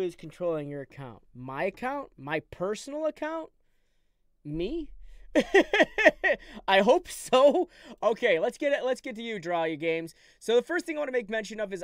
is controlling your account? My account? My personal account? Me? I hope so. Okay, let's get it. Let's get to you, Draw You Games. So the first thing I want to make mention of is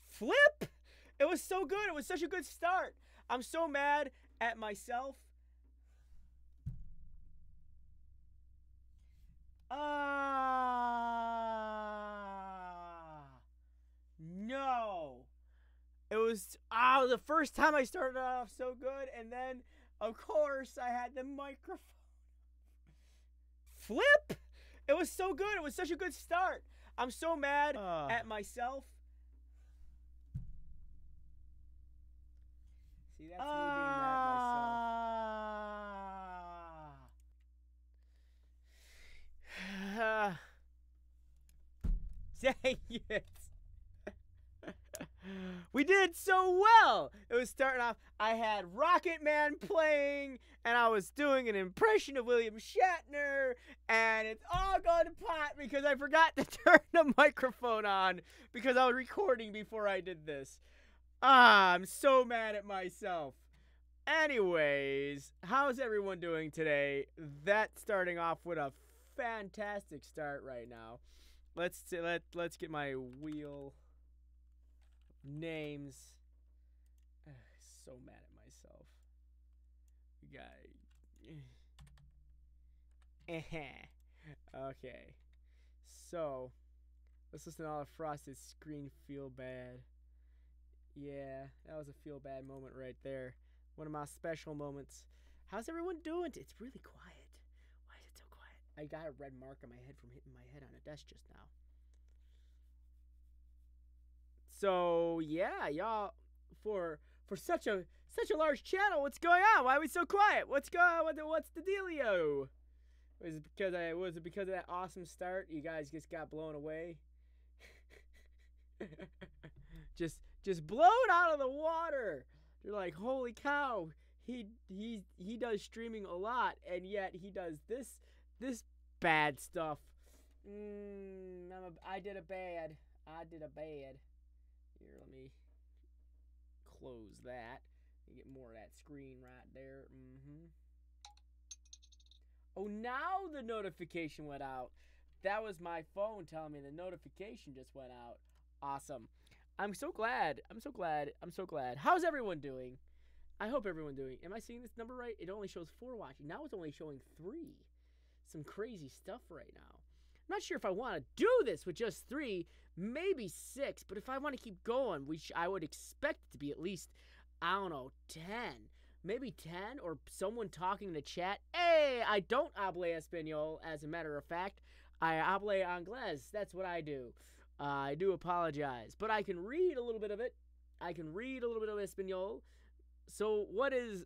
Flip. It was so good. It was such a good start. I'm so mad at myself. No. It was the first time I started off so good, and then of course I had the microphone. Flip. It was so good. It was such a good start. I'm so mad at myself. See, that's me being mad at myself. Dang it. We did so well. It was starting off, I had Rocket Man playing, and I was doing an impression of William Shatner, and it's all gone to pot because I forgot to turn the microphone on because I was recording before I did this. I'm so mad at myself. Anyways, how's everyone doing today? That's starting off with a fantastic start right now. Let's get my wheel names. So mad at myself. We got okay. So let's listen to all of Frosted's Screen Feel Bad. Yeah, that was a feel bad moment right there. One of my special moments. How's everyone doing? It's really quiet. Why is it so quiet? I got a red mark on my head from hitting my head on a desk just now. So yeah, y'all, for such a large channel, what's going on? Why are we so quiet? What's the dealio? Was it because of that awesome start? You guys just got blown away. just blown out of the water. You're like, holy cow, he does streaming a lot, and yet he does this bad stuff. I did a bad. Here, let me close that. You get more of that screen right there. Oh, now the notification went out. That was my phone telling me the notification just went out. Awesome. I'm so glad. How's everyone doing? I hope everyone doing. Am I seeing this number right? It only shows 4 watching. Now it's only showing 3. Some crazy stuff right now. I'm not sure if I want to do this with just 3, maybe 6, but if I want to keep going, I would expect it to be at least, I don't know, 10. Maybe 10, or someone talking in the chat. Hey, I don't habla español, as a matter of fact. I habla inglés. That's what I do. I do apologize, but I can read a little bit of it. I can read a little bit of español. So what is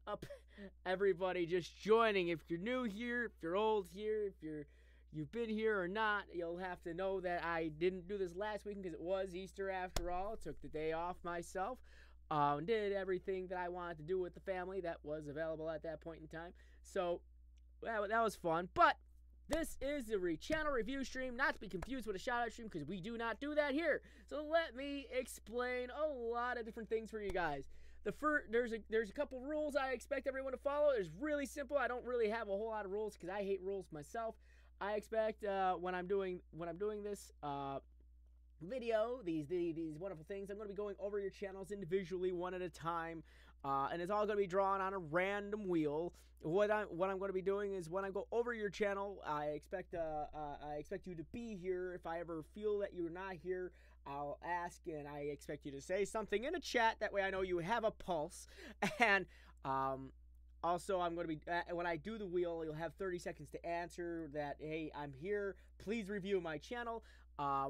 up, everybody? Just joining. If you're new here, if you're old here, if you've been here or not, you'll have to know that I didn't do this last week because it was Easter after all. Took the day off myself. Did everything that I wanted to do with the family that was available at that point in time. So that was fun. But this is the channel review stream, not to be confused with a shout-out stream, because we do not do that here. So let me explain a lot of different things for you guys. There's a couple rules I expect everyone to follow. It's really simple. I don't really have a whole lot of rules because I hate rules myself. I expect when I'm doing this video, these wonderful things, I'm going to be going over your channels individually, one at a time, and it's all going to be drawn on a random wheel. What I'm going to be doing is when I go over your channel, I expect you to be here. If I ever feel that you're not here, I'll ask, and I expect you to say something in a chat. That way I know you have a pulse. And also, I'm going to be, when I do the wheel, you'll have 30 seconds to answer that, hey, I'm here. Please review my channel.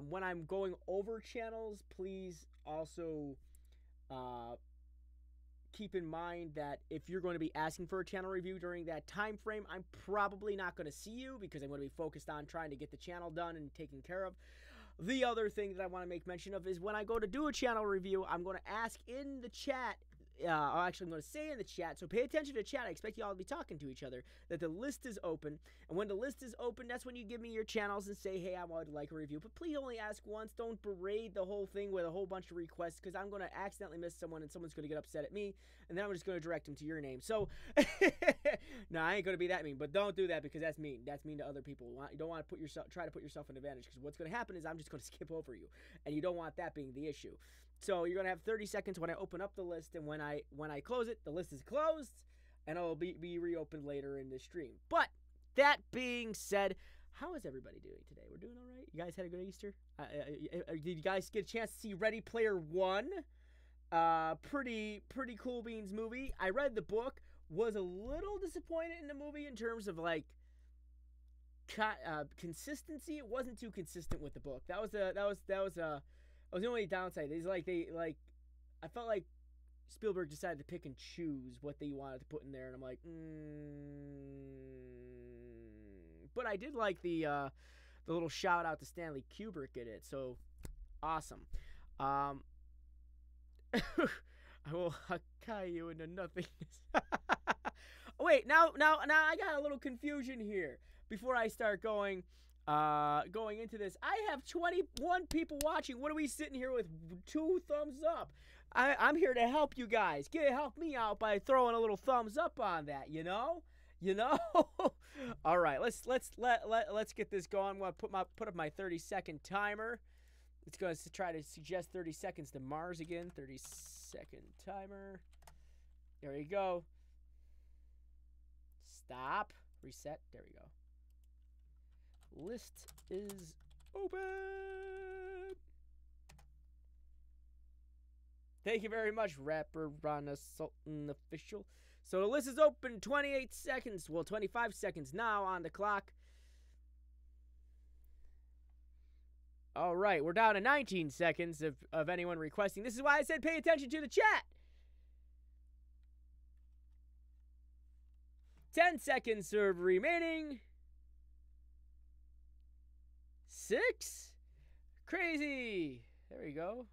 When I'm going over channels, please also keep in mind that if you're going to be asking for a channel review during that time frame, I'm probably not going to see you because I'm going to be focused on trying to get the channel done and taken care of. The other thing that I want to make mention of is when I go to do a channel review, I'm going to ask in the chat, actually I'm going to say in the chat, so pay attention to the chat. I expect you all to be talking to each other, that the list is open. And when the list is open, that's when you give me your channels and say, hey, I would like a review. But please only ask once. Don't berate the whole thing with a whole bunch of requests, because I'm going to accidentally miss someone and someone's going to get upset at me, and then I'm just going to direct them to your name. So, no, I ain't going to be that mean, but don't do that because that's mean. That's mean to other people. You don't want to try to put yourself in advantage, because what's going to happen is I'm just going to skip over you, and you don't want that being the issue. So you're going to have 30 seconds when I open up the list, and when I close it, the list is closed, and it'll be reopened later in the stream. But that being said, how is everybody doing today? We're doing all right? You guys had a good Easter? Did you guys get a chance to see Ready Player One? Pretty cool beans movie. I read the book, was a little disappointed in the movie in terms of like consistency. It wasn't too consistent with the book. That was the only downside. I felt like Spielberg decided to pick and choose what they wanted to put in there, and I'm like, But I did like the little shout out to Stanley Kubrick in it, so awesome. I will hakai you into nothingness. Wait, now I got a little confusion here. Before I start going into this, I have 21 people watching. What are we sitting here with 2 thumbs up? I'm here to help you guys. Help me out by throwing a little thumbs up on that, you know? All right, let's get this going. I'm going to put up my 30-second timer. It's going to try to suggest 30 seconds to Mars again. 30-second timer. There you go. Stop. Reset. There we go. List is open. Thank you very much, rapper Rana Sultan Official. So the list is open. 28 seconds. Well, 25 seconds now on the clock. All right, we're down to 19 seconds of anyone requesting. This is why I said pay attention to the chat. 10 seconds are remaining. 6. Crazy. There we go.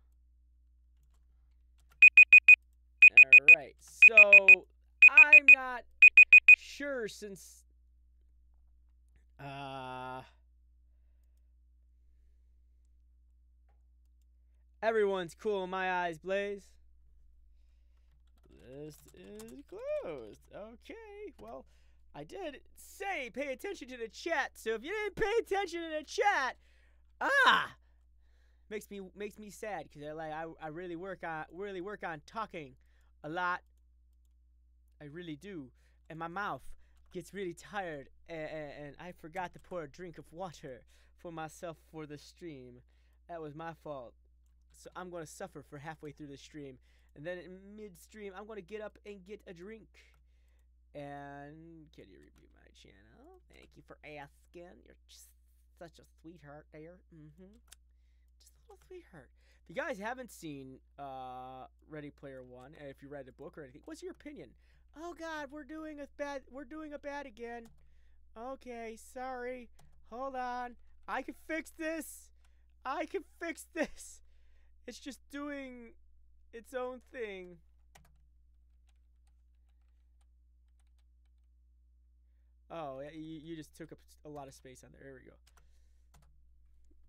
All right. So I'm not sure since everyone's cool in my eyes, Blaze. List is closed. Okay, well, I did say pay attention to the chat, so if you didn't pay attention to the chat, makes me sad because I really work on talking a lot. I really do, and my mouth gets really tired, and I forgot to pour a drink of water for myself for the stream. That was my fault. So I'm going to suffer for halfway through the stream. And then in mid-stream, I'm going to get up and get a drink. And can you review my channel? Thank you for asking. You're just such a sweetheart there. Just a little sweetheart. If you guys haven't seen Ready Player One, and if you read the book or anything, what's your opinion? Oh God, we're doing a bad again. Okay, sorry. Hold on. I can fix this. I can fix this. It's just doing its own thing. Oh, you just took up a lot of space on there. There we go.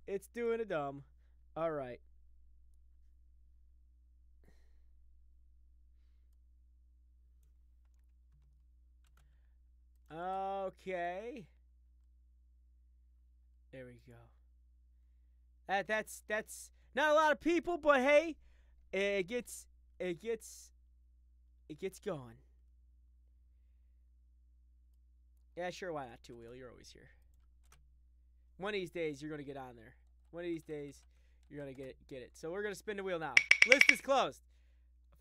It's doing a dumb. All right. Okay. There we go. That's not a lot of people, but hey, it gets going. Yeah, sure, why not, Two Wheel? You're always here. One of these days, you're gonna get on there. One of these days, you're gonna get it. So we're gonna spin the wheel now. List is closed.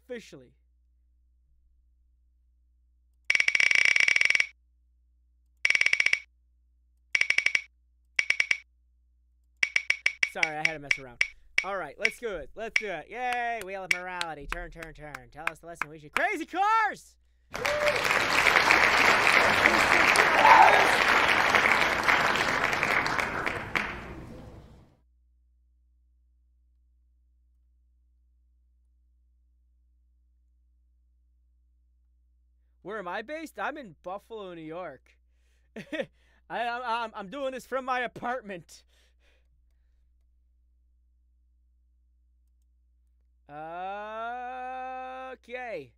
Officially. Sorry, I had to mess around. All right, let's do it. Let's do it. Yay, Wheel of Morality. Turn, turn, turn. Tell us the lesson we should. Crazy cars! Where am I based? I'm in Buffalo, New York. I'm doing this from my apartment. Okay,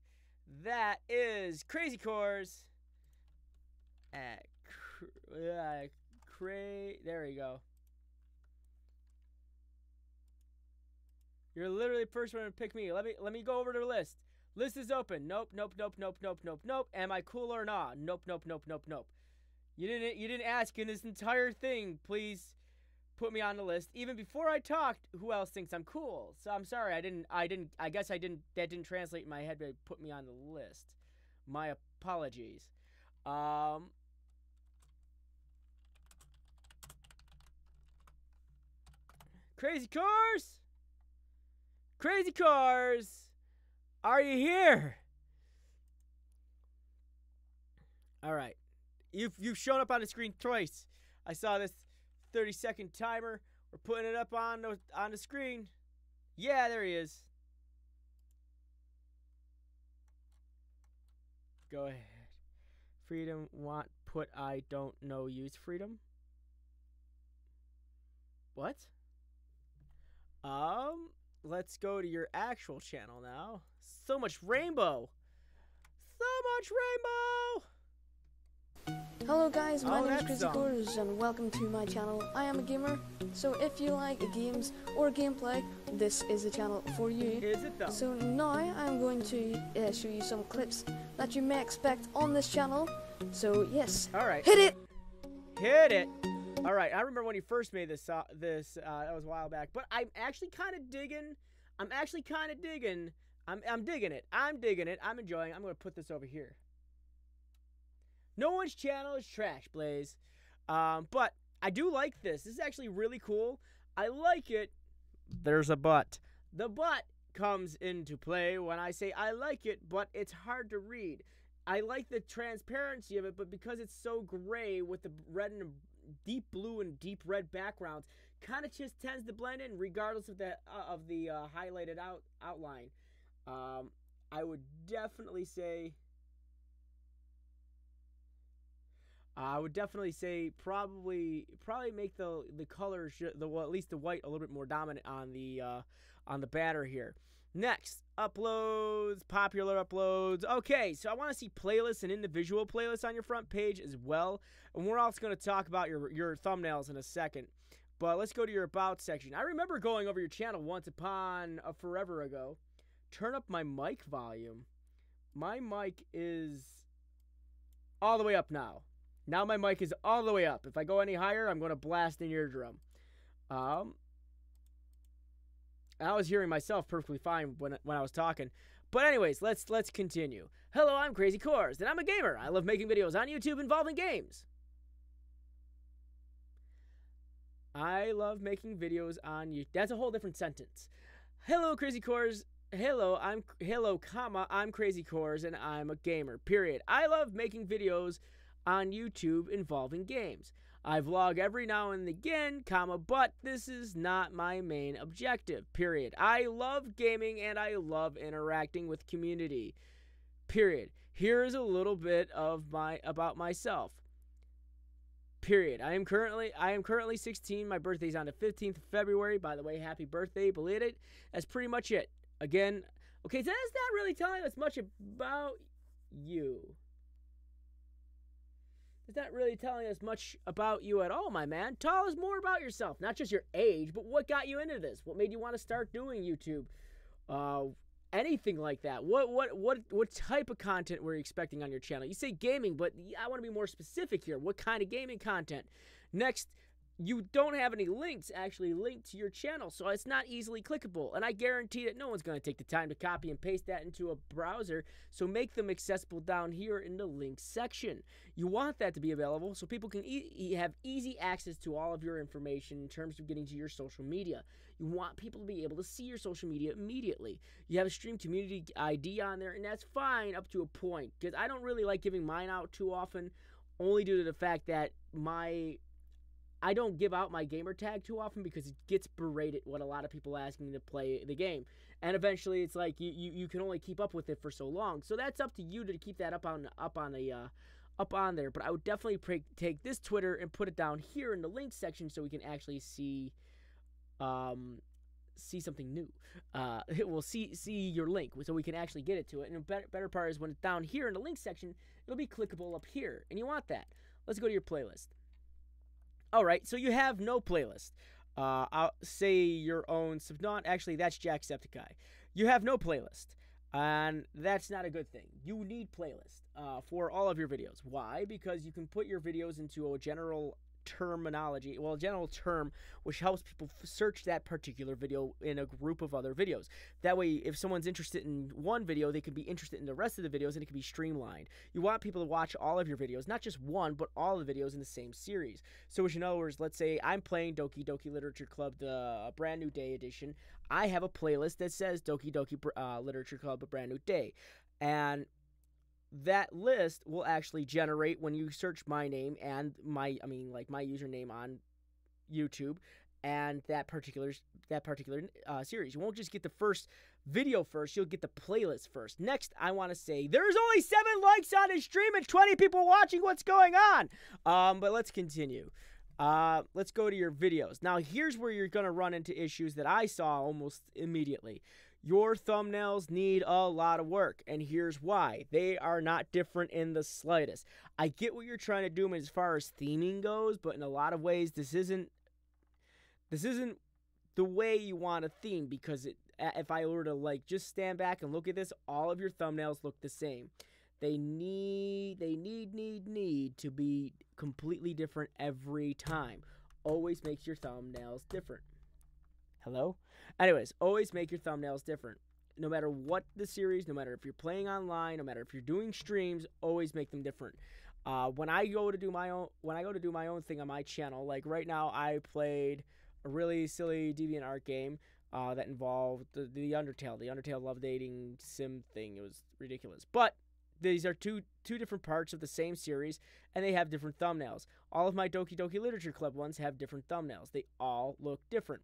that is Crazy Cores. There we go. You're literally the first one to pick me. Let me go over the list. List is open. Nope, nope, nope, nope, nope, nope, nope. Am I cool or not? Nope, nope, nope, nope, nope. You didn't ask in this entire thing. Please put me on the list. Even before I talked, who else thinks I'm cool? So I'm sorry, I guess that didn't translate in my head to put me on the list. My apologies. Crazy Cars? Crazy Cars, are you here? All right. You've shown up on the screen twice. I saw this 30-second timer. We're putting it up on the screen. Yeah, there he is. Go ahead. Freedom, want, put, I don't know, use freedom. What? Let's go to your actual channel now. So much rainbow. So much rainbow. Hello guys, my name is Crazy Cores and welcome to my channel. I am a gamer, so if you like games or gameplay, this is the channel for you. Is it though? So now I'm going to show you some clips that you may expect on this channel. So yes, alright. Hit it! Hit it! Alright, I remember when you first made this, that was a while back, but I'm actually kind of digging, I'm digging it, I'm enjoying it. I'm going to put this over here. No one's channel is trash, Blaze. But I do like this. This is actually really cool. I like it. There's a but. The but comes into play when I say I like it, but it's hard to read. I like the transparency of it, but because it's so gray with the red and deep blue and deep red backgrounds, kind of just tends to blend in regardless of the highlighted outline. I would definitely say probably make the colors, at least the white, a little bit more dominant on the banner here. Next, uploads, popular uploads. Okay, so I want to see playlists and individual playlists on your front page as well. And we're also going to talk about your thumbnails in a second. But let's go to your about section. I remember going over your channel once upon a forever ago. Turn up my mic volume. My mic is all the way up now. Now my mic is all the way up. If I go any higher, I'm going to blast an eardrum. I was hearing myself perfectly fine when I was talking. But anyways, let's continue. Hello, I'm Crazy Cores, and I'm a gamer. I love making videos on YouTube involving games. I love making videos on YouTube. That's a whole different sentence. Hello, Crazy Cores. I'm Crazy Cores, and I'm a gamer. Period. I love making videos on YouTube involving games. I vlog every now and again, but this is not my main objective. Period. I love gaming and I love interacting with community. Period. Here is a little bit of about myself. Period. I am currently 16. My birthday's on the 15th of February. By the way, happy birthday, belated. That's pretty much it. Again, okay, so that's not really telling us much about you. It's not really telling us much about you at all, my man. Tell us more about yourself. Not just your age, but what got you into this? What made you want to start doing YouTube? Anything like that. What type of content were you expecting on your channel? You say gaming, but I want to be more specific here. What kind of gaming content? Next, you don't have any links actually linked to your channel, so it's not easily clickable. And I guarantee that no one's going to take the time to copy and paste that into a browser, so make them accessible down here in the links section. You want that to be available so people can have easy access to all of your information in terms of getting to your social media. You want people to be able to see your social media immediately. You have a stream community ID on there, and that's fine up to a point, because I don't really like giving mine out too often, only due to the fact that I don't give out my gamer tag too often because it gets berated when a lot of people ask me to play the game. And eventually it's like you can only keep up with it for so long. So that's up to you to keep that up on there. But I would definitely take this Twitter and put it down here in the links section so we can actually see something new. We'll see your link so we can actually get it to it. And the better part is when it's down here in the links section, it'll be clickable up here. And you want that. Let's go to your playlist. All right, so you have no playlist. I'll say your own. Actually, that's Jacksepticeye. You have no playlist, and that's not a good thing. You need playlist for all of your videos. Why? Because you can put your videos into a general terminology, a general term, which helps people search that particular video in a group of other videos. That way, if someone's interested in one video, they can be interested in the rest of the videos, and it can be streamlined. You want people to watch all of your videos, not just one, but all the videos in the same series. So, in other words, let's say I'm playing Doki Doki Literature Club, the Brand New Day edition. I have a playlist that says Doki Doki Literature Club, a Brand New Day, and that list will actually generate when you search my name and my username on YouTube and that particular series. You won't just get the first video first, you'll get the playlist first. Next, I want to say there's only 7 likes on this stream and 20 people watching. What's going on? But let's continue. Let's go to your videos. Now, here's where you're going to run into issues that I saw almost immediately. Your thumbnails need a lot of work, and here's why. They are not different in the slightest. I get what you're trying to do as far as theming goes, but in a lot of ways, this isn't the way you want a theme, because if I were to just stand back and look at this, all of your thumbnails look the same. They need to be completely different every time. Always makes your thumbnails different. Hello? Anyways, always make your thumbnails different. No matter what the series, no matter if you're playing online, no matter if you're doing streams, always make them different. When I go to do my own thing on my channel, like right now, I played a really silly DeviantArt game that involved the Undertale love dating sim thing. It was ridiculous, but these are two different parts of the same series, and they have different thumbnails. All of my Doki Doki Literature Club ones have different thumbnails. They all look different.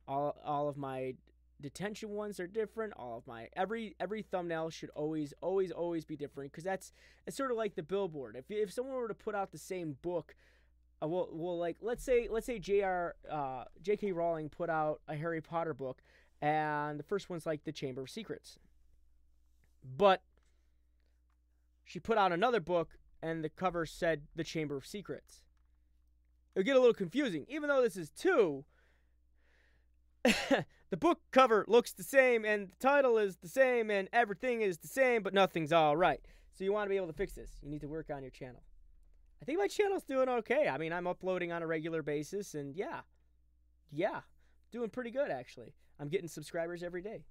All of my detention ones are different. All of my every thumbnail should always be different, because it's sort of like the billboard. If someone were to put out the same book, let's say J.K. Rowling put out a Harry Potter book, and the first one's like the Chamber of Secrets, but she put out another book and the cover said the Chamber of Secrets. It would get a little confusing, even though this is 2. The book cover looks the same, and the title is the same, and everything is the same, but nothing's all right. So you want to be able to fix this. You need to work on your channel. I think my channel's doing okay. I mean, I'm uploading on a regular basis, and yeah, doing pretty good, actually. I'm getting subscribers every day.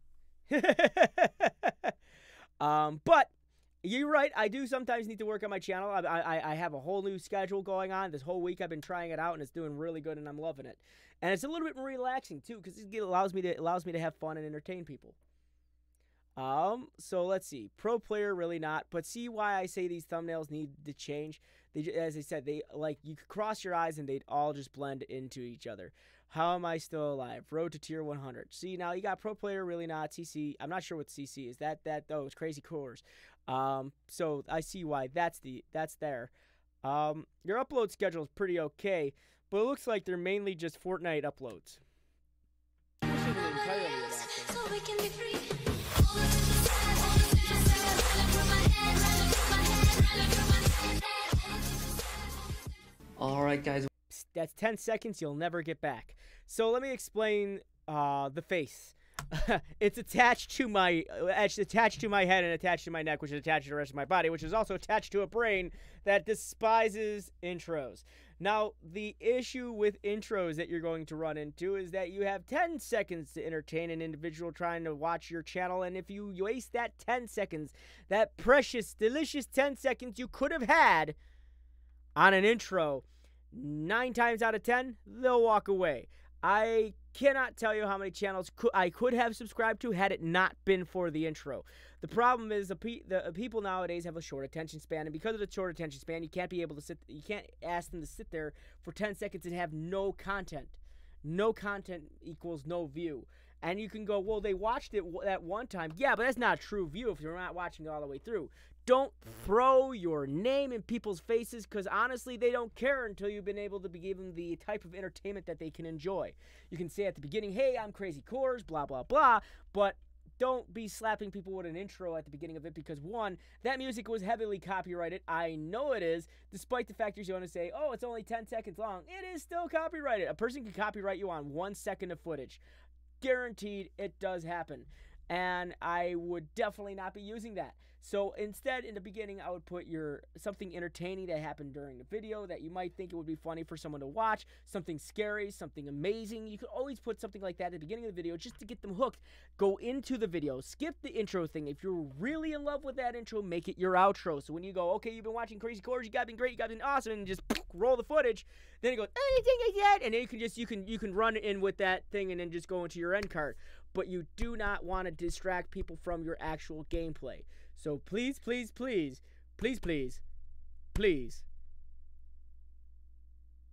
But You're right. I do sometimes need to work on my channel. I have a whole new schedule going on. This whole week I've been trying it out, and it's doing really good, and I'm loving it. And it's a little bit more relaxing too, because it allows me to have fun and entertain people. So let's see. Pro player, really not. But see why I say these thumbnails need to change. As I said, you could cross your eyes and they'd all just blend into each other. How am I still alive? Road to tier 100. See, now you got pro player, really not. CC. I'm not sure what CC is. Oh, it's crazy cores. So I see why that's there. Your upload schedule is pretty okay, but it looks like they're mainly just Fortnite uploads. Alright guys, that's 10 seconds you'll never get back. So let me explain the face. It's attached to my head and attached to my neck, which is attached to the rest of my body, which is also attached to a brain that despises intros. Now, the issue with intros that you're going to run into is that you have 10 seconds to entertain an individual trying to watch your channel, and if you waste that 10 seconds, that precious, delicious 10 seconds you could have had on an intro, 9 times out of 10, they'll walk away. I cannot tell you how many channels I could have subscribed to had it not been for the intro. The problem is the people nowadays have a short attention span, and because of the short attention span, you can't ask them to sit there for 10 seconds and have no content. No content equals no view. And you can go, well, they watched it that one time. Yeah, but that's not a true view if you're not watching it all the way through. Don't throw your name in people's faces, because honestly, they don't care until you've been able to give them the type of entertainment that they can enjoy. You can say at the beginning, hey, I'm Crazy Cores, blah, blah, blah, but don't be slapping people with an intro at the beginning of it, because one, that music was heavily copyrighted. I know it is, despite the fact you're going to say, oh, it's only 10 seconds long. It is still copyrighted. A person can copyright you on 1 second of footage. Guaranteed it does happen. And I would definitely not be using that. So instead, in the beginning, I would put something entertaining that happened during the video that you might think it would be funny for someone to watch, something scary, something amazing. You could always put something like that at the beginning of the video just to get them hooked. Go into the video, skip the intro thing. If you're really in love with that intro, make it your outro. So when you go, okay, you've been watching Crazy Cores, you got been great, you got been awesome, and just roll the footage, then it goes, anything like that, and then you can run in with that thing and then just go into your end card. But you do not want to distract people from your actual gameplay. So please, please, please, please, please, please,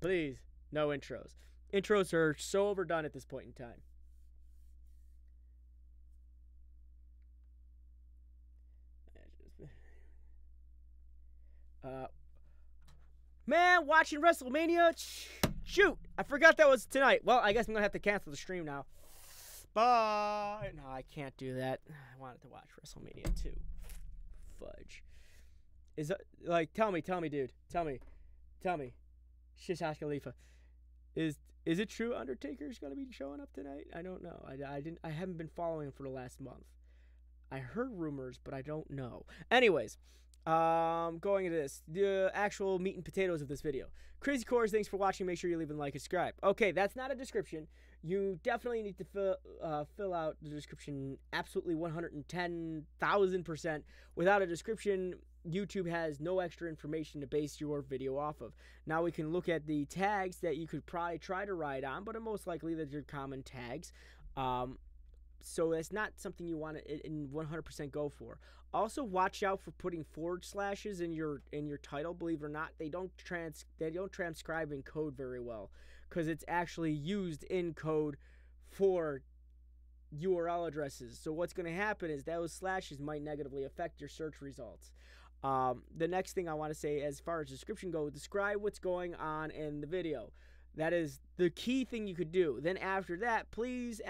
please, no intros. Intros are so overdone at this point in time. Man, watching WrestleMania? Shoot, I forgot that was tonight. Well, I guess I'm going to have to cancel the stream now. Bye. No, I can't do that. I wanted to watch WrestleMania 2. Fudge. Is it, like, tell me, dude. Tell me. Shish Khalifa. Is it true Undertaker's going to be showing up tonight? I don't know. I haven't been following him for the last month. I heard rumors, but I don't know. Anyways, going into this, the actual meat and potatoes of this video. Crazy Cores, thanks for watching. Make sure you leave a like and subscribe. Okay, that's not a description. You definitely need to fill out the description absolutely 110,000%. Without a description, YouTube has no extra information to base your video off of. Now we can look at the tags that you could probably try to ride on, but are most likely that they're common tags. So that's not something you want to 100% go for. Also, watch out for putting forward slashes in your title. Believe it or not, they don't transcribe in code very well, because it's actually used in code for URL addresses. So what's going to happen is those slashes might negatively affect your search results. The next thing I want to say, as far as description goes, describe what's going on in the video. That is the key thing you could do. Then after that, please,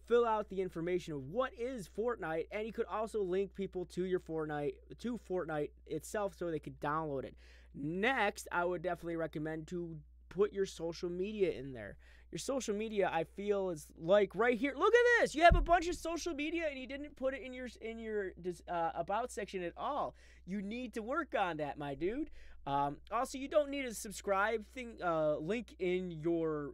fill out the information of what is Fortnite, and you could also link people to your Fortnite itself so they could download it. Next, I would definitely recommend to put your social media in there. Your social media, I feel, is like right here. Look at this. You have a bunch of social media and you didn't put it in your about section at all. You need to work on that, my dude. Also, you don't need a subscribe thing link in your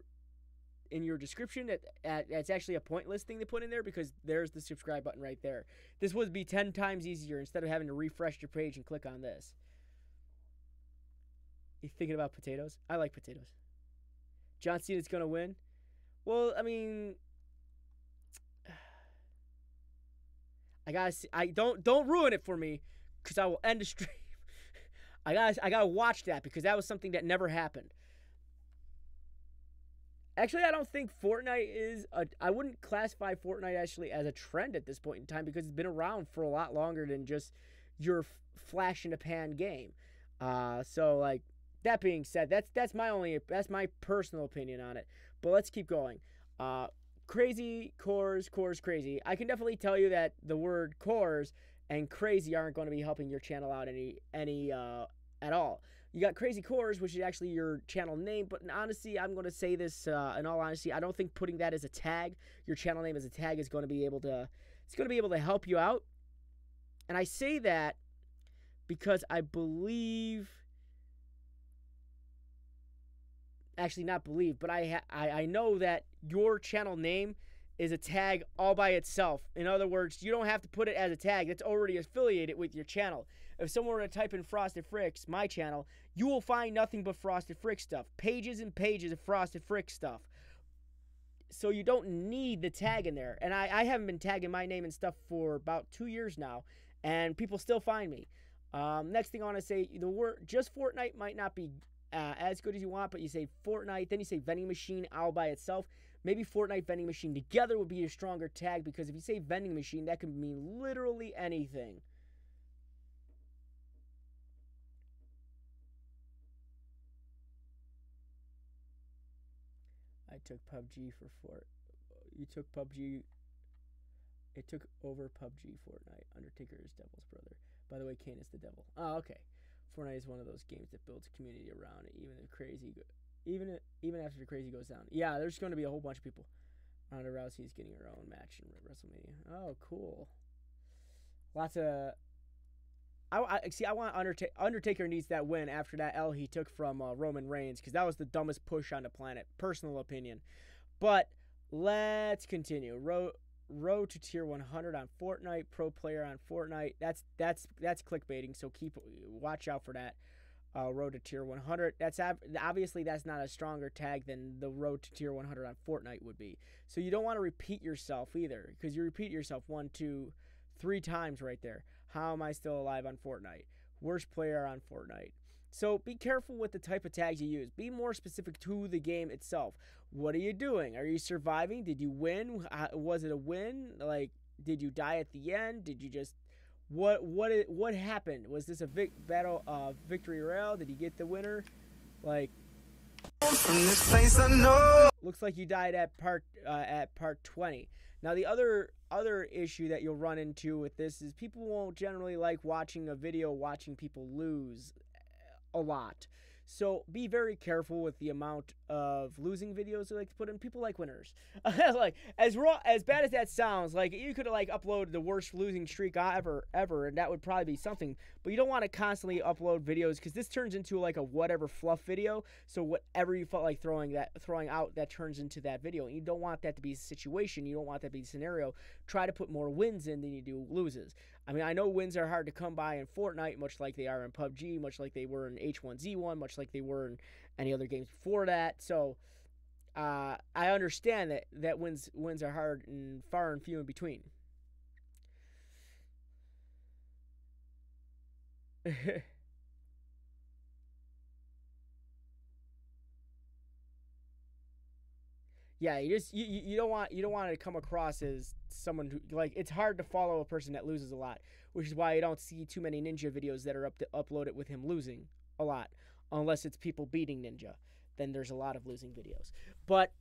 your description. That's actually a pointless thing to put in there because there's the subscribe button right there. This would be 10 times easier instead of having to refresh your page and click on this. You thinking about potatoes? I like potatoes. John Cena's gonna win. Well, I mean, don't ruin it for me, because I will end the stream. I gotta watch that because that was something that never happened. Actually, I don't think Fortnite is I wouldn't classify Fortnite actually as a trend at this point in time because it's been around for a lot longer than just your flash in the pan game. So like, that being said, that's my personal opinion on it. But let's keep going. Crazy, cores, crazy. I can definitely tell you that the word cores and crazy aren't going to be helping your channel out any at all. You got Crazy Cores, which is actually your channel name, but in honesty, I'm going to say this in all honesty, I don't think putting that as a tag, your channel name as a tag, is going to be able to help you out. And I say that because I believe, actually not believe, but I know that your channel name is a tag all by itself. In other words, you don't have to put it as a tag that's already affiliated with your channel. If someone were to type in Frosted Fricks, my channel, you will find nothing but Frosted Frick stuff. Pages and pages of Frosted Frick stuff. So you don't need the tag in there. And I haven't been tagging my name and stuff for about 2 years now, and people still find me. Next thing I want to say, the word just Fortnite might not be as good as you want, but you say Fortnite, then you say vending machine all by itself. Maybe Fortnite vending machine together would be a stronger tag, because if you say vending machine, that could mean literally anything. I took PUBG for Fort. You took PUBG. It took over PUBG Fortnite. Undertaker is Devil's brother. By the way, Kane is the devil. Oh, okay. Fortnite is one of those games that builds a community around it, even after the crazy goes down. Yeah, there's going to be a whole bunch of people. Ronda Rousey is getting her own match in WrestleMania. Oh, cool. Lots of. I want Undertaker needs that win after that L he took from Roman Reigns, because that was the dumbest push on the planet. Personal opinion. But let's continue. Road to tier 100 on Fortnite. Pro player on Fortnite. That's clickbaiting. So watch out for that. Road to tier 100. That's obviously that's not a stronger tag than the road to tier 100 on Fortnite would be. So you don't want to repeat yourself either, because you repeat yourself 1, 2, 3 times right there. How am I still alive on Fortnite? Worst player on Fortnite. So be careful with the type of tags you use. Be more specific to the game itself. What are you doing? Are you surviving? Did you win? Was it a win? Like, did you die at the end? Did you just... What happened? Was this a victory royale? Did you get the winner? Like... From this place I know. Looks like you died at part 20. Now the other issue that you'll run into with this is people won't generally like watching people lose a lot. So be very careful with the amount of losing videos you like to put in. People like winners. Like, as bad as that sounds, like, you could like upload the worst losing streak ever, and that would probably be something. But you don't want to constantly upload videos, because this turns into like a whatever fluff video. So whatever you felt like throwing out, that turns into that video. And you don't want that to be the situation. You don't want that to be the scenario. Try to put more wins in than you do loses. I mean, I know wins are hard to come by in Fortnite, much like they are in PUBG, much like they were in H1Z1, much like they were in any other games before that. So I understand that wins are hard and far and few in between. Yeah, you don't want to come across as someone who, like, it's hard to follow a person that loses a lot, which is why you don't see too many Ninja videos that are uploaded with him losing a lot, unless it's people beating Ninja. Then there's a lot of losing videos. But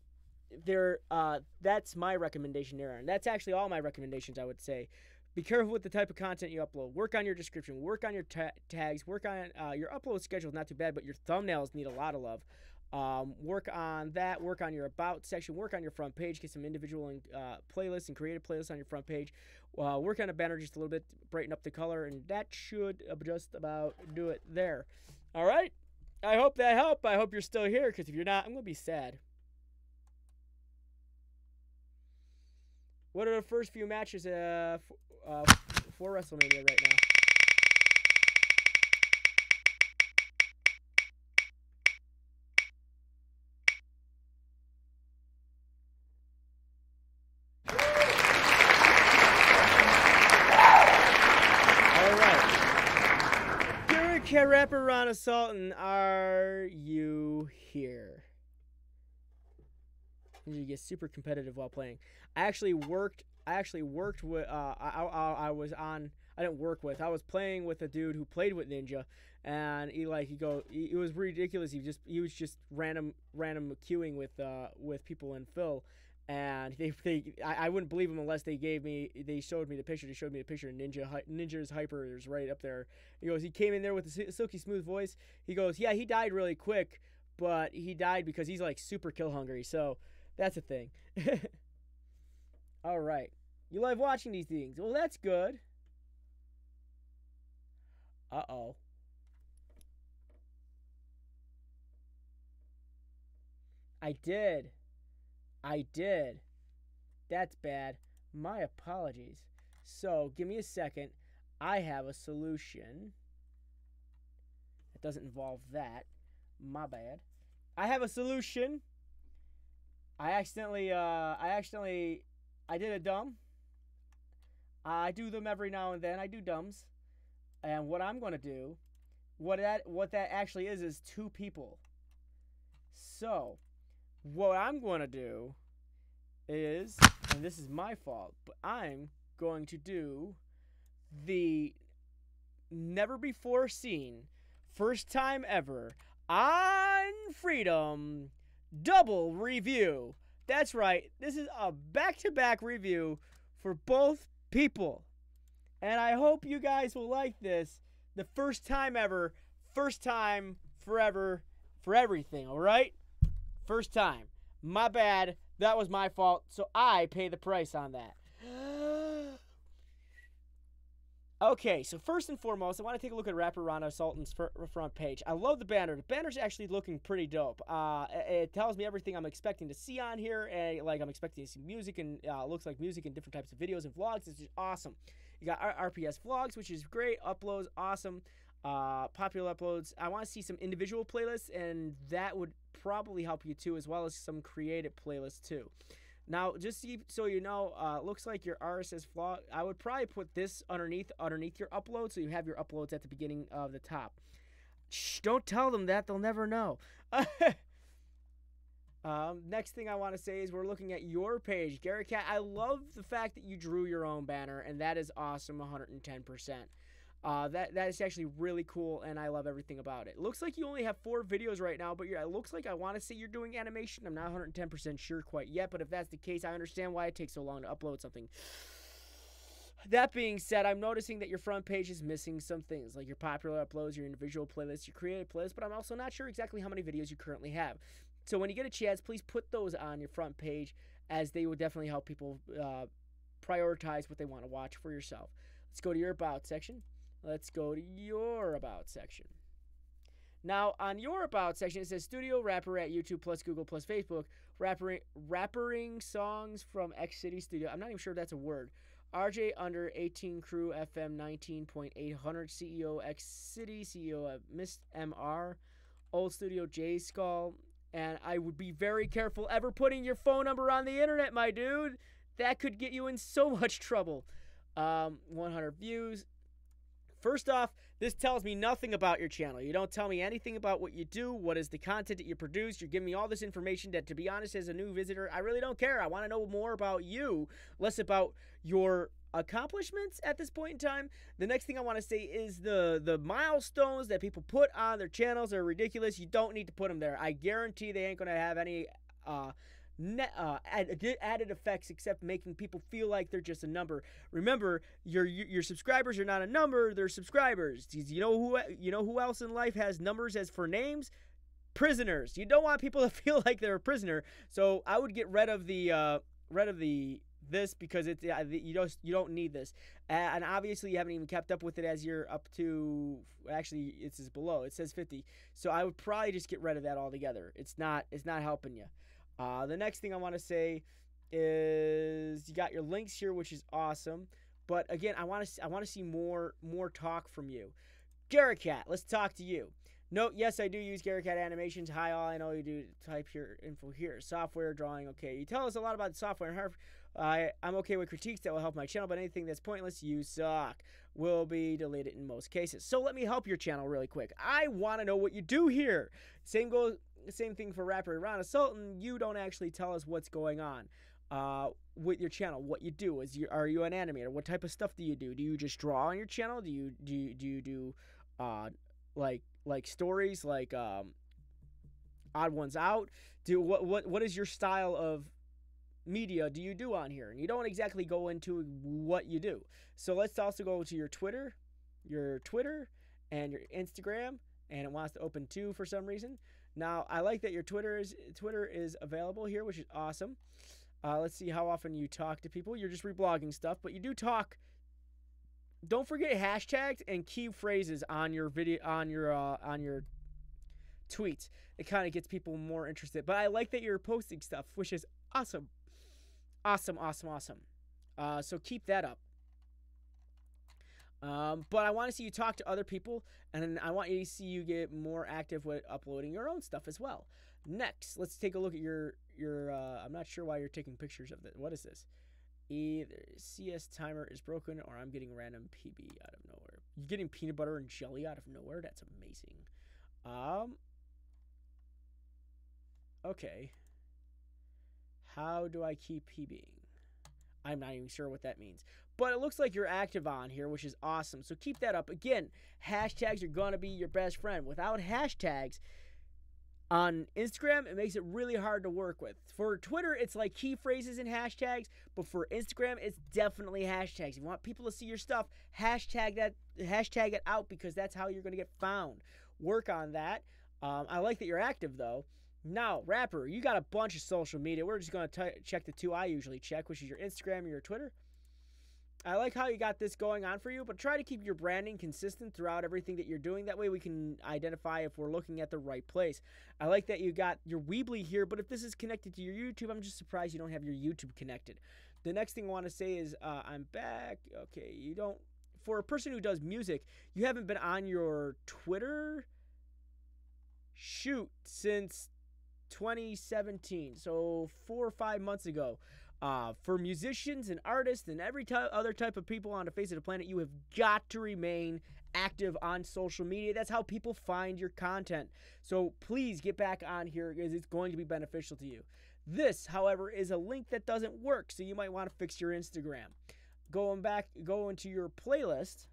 that's my recommendation there, and that's actually all my recommendations. I would say, be careful with the type of content you upload. Work on your description. Work on your tags. Work on your upload schedule is not too bad, but your thumbnails need a lot of love. Work on that. Work on your about section. Work on your front page. Get some individual playlists and creative playlists on your front page. Work on a banner just a little bit, brighten up the color, and that should just about do it there. All right. I hope that helped. I hope you're still here, because if you're not, I'm gonna be sad. What are the first few matches for WrestleMania right now? Cat Rapper Ron Sultan, are you here? You get super competitive while playing. I actually worked with I was playing with a dude who played with Ninja, and it was ridiculous. He was just random queuing with people in Phil. And I wouldn't believe him unless they showed me the picture. They showed me the picture of Ninja's hyper is right up there. He goes, he came in there with a silky smooth voice. He goes, yeah, he died really quick, but he died because he's like super kill hungry. So that's a thing. All right. You love watching these things. Well, that's good. Uh-oh. I did. That's bad. My apologies. So, give me a second. I have a solution. It doesn't involve that. My bad. I have a solution. I did a dumb. I do them every now and then. I do dumbs. And what I'm going to do, what that actually is two people. So, what I'm going to do is, and this is my fault, but I'm going to do the never before seen, first time ever, on Freedom double review. That's right. This is a back-to-back review for both people. And I hope you guys will like this. The first time ever, first time forever, for everything, all right? First time. My bad. That was my fault, so I pay the price on that. Okay, so first and foremost, I want to take a look at Rapper Ron Sultan's front page. I love the banner. The banner's actually looking pretty dope. It tells me everything I'm expecting to see on here. And, I'm expecting to see music, and looks like music and different types of videos and vlogs. It's just awesome. You got RPS vlogs, which is great. Uploads, awesome. Popular uploads. I want to see some individual playlists, and that would probably help you too, as well as some creative playlists too. Now, just so you know, looks like your RSS vlog. I would probably put this underneath your upload, so you have your uploads at the beginning of the top. Shh! Don't tell them that; they'll never know. Next thing I want to say is we're looking at your page, Garrett Cat. I love the fact that you drew your own banner, and that is awesome, 110%. That is actually really cool, and I love everything about it. Looks like you only have 4 videos right now, but it looks like I want to say you're doing animation. I'm not 110% sure quite yet, but if that's the case, I understand why it takes so long to upload something. That being said, I'm noticing that your front page is missing some things, like your popular uploads, your individual playlists, your creative playlists, but I'm also not sure exactly how many videos you currently have. So when you get a chance, please put those on your front page, as they will definitely help people prioritize what they want to watch for yourself. Let's go to your About section. Let's go to your About section. Now, on your About section, it says Studio Rapper at YouTube plus Google plus Facebook, rappering songs from X City Studio. I'm not even sure if that's a word. RJ Under 18 Crew FM 19.800 CEO X City CEO of Miss MR Old Studio J Skull. And I would be very careful ever putting your phone number on the internet, my dude. That could get you in so much trouble. 100 views. First off, this tells me nothing about your channel. You don't tell me anything about what you do, what is the content that you produce. You're giving me all this information that, to be honest, as a new visitor, I really don't care. I want to know more about you, less about your accomplishments at this point in time. The next thing I want to say is the milestones that people put on their channels are ridiculous. You don't need to put them there. I guarantee they ain't going to have any added effects except making people feel like they're just a number. Remember, your subscribers are not a number, they're subscribers. You know who else in life has numbers as for names? Prisoners. You don't want people to feel like they're a prisoner. So I would get rid of this because it's you don't need this. And obviously you haven't even kept up with it as you're up to, actually it says below, it says 50. So I would probably just get rid of that altogether. It's not helping you. The next thing I want to say is you got your links here, which is awesome. But again, I want to see more talk from you. Garricat, let's talk to you. No, yes, I do use Garricat animations. Hi, all I know you do type your info here. Software drawing, okay. You tell us a lot about the software and I'm okay with critiques that will help my channel, but anything that's pointless, you suck. Will be deleted in most cases. So let me help your channel really quick. I want to know what you do here. Same thing for Rapper Ron Sultan. You don't actually tell us what's going on with your channel. What you do are you an animator? What type of stuff do you do? Do you just draw on your channel? Do you do like stories, like Odd Ones Out? What is your style of media do you do on here? And you don't exactly go into what you do. So let's also go to your Twitter and your Instagram, and it wants to open two for some reason. Now I like that your Twitter is available here, which is awesome. Let's see how often you talk to people. You're just reblogging stuff, but you do talk. Don't forget hashtags and key phrases on your video, on your tweets. It kind of gets people more interested. But I like that you're posting stuff, which is awesome. Awesome. So keep that up. But I want to see you talk to other people, and I want you to see you get more active with uploading your own stuff as well. Next, let's take a look at your I'm not sure why you're taking pictures of this. What is this? Either CS timer is broken or I'm getting random PB out of nowhere. You're getting peanut butter and jelly out of nowhere? That's amazing. Okay. How do I keep PBing? I'm not even sure what that means. But it looks like you're active on here, which is awesome. So keep that up. Again, hashtags are going to be your best friend. Without hashtags on Instagram, it makes it really hard to work with. For Twitter, it's like key phrases and hashtags. But for Instagram, it's definitely hashtags. If you want people to see your stuff, hashtag it out, because that's how you're going to get found. Work on that. I like that you're active, though. Now, Rapper, you got a bunch of social media. We're just going to check the two I usually check, which is your Instagram and your Twitter. I like how you got this going on for you, but try to keep your branding consistent throughout everything that you're doing. That way we can identify if we're looking at the right place. I like that you got your Weebly here, but if this is connected to your YouTube, I'm just surprised you don't have your YouTube connected. The next thing I want to say is I'm back. Okay, you don't... For a person who does music, you haven't been on your Twitter shoot since 2017, so 4 or 5 months ago. For musicians and artists and every other type of people on the face of the planet, you have got to remain active on social media. That's how people find your content. So please get back on here, because it's going to be beneficial to you. This, however, is a link that doesn't work, so you might want to fix your Instagram. Go into your playlist.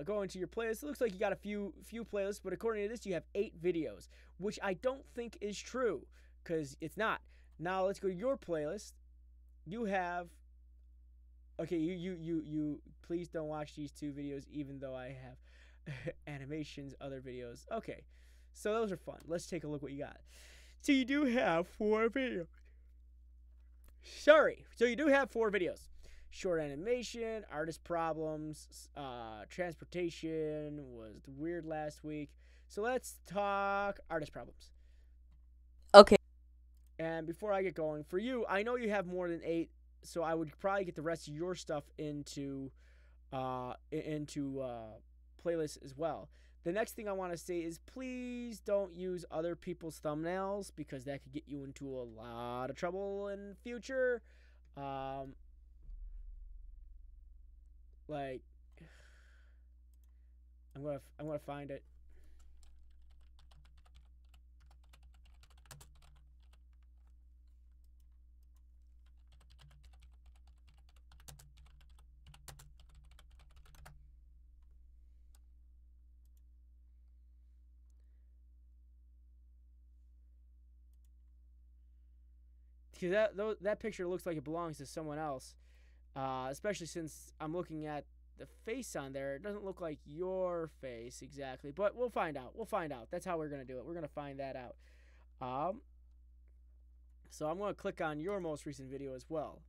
Go into your playlist. It looks like you got a few playlists, but according to this, you have 8 videos, which I don't think is true, because it's not. Now let's go to your playlist. You have... Okay, you please don't watch these 2 videos, even though I have animations, other videos. Okay, so those are fun. Let's take a look what you got. So you do have 4 videos. Sorry. So you do have 4 videos. Short animation, artist problems, transportation was weird last week. So let's talk artist problems. Okay. And before I get going, for you, I know you have more than 8, so I would probably get the rest of your stuff into playlists as well. The next thing I want to say is please don't use other people's thumbnails, because that could get you into a lot of trouble in future. Like, I'm gonna find it. Because that picture looks like it belongs to someone else. Especially since I'm looking at the face on there. It doesn't look like your face exactly, but we'll find out. That's how we're going to do it. We're going to find that out. So I'm going to click on your most recent video as well.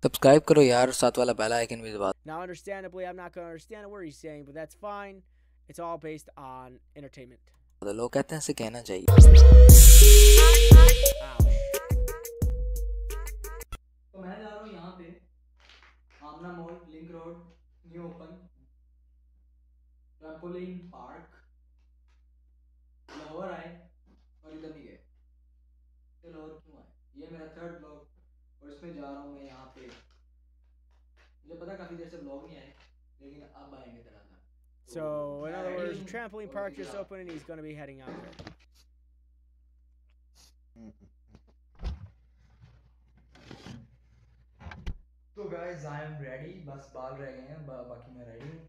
Subscribe करो यार, साथ वाला bell icon भी दबा. Now, understandably, I'm not going to understand a word he's saying, but that's fine. It's all based on entertainment. लोग कहते हैं इसे कहना चाहिए। तो मैं जा रहा हूँ यहाँ पे Amna mall link road new open trampoline park Lahore आए और इधर नहीं गए। तो लाहौर क्यों आए? ये मेरा थर्ड ब्लॉग और इसमें जा रहा हूँ मैं यहाँ पे। मुझे पता काफ़ी देर से ब्लॉग नहीं आए लेकिन अब आएंगे तरह। So, in other words, the trampoline park just opened and he's going to be heading out there. तो guys, I am ready. बस बाल रह गए हैं, बाकी मैं ready हूँ।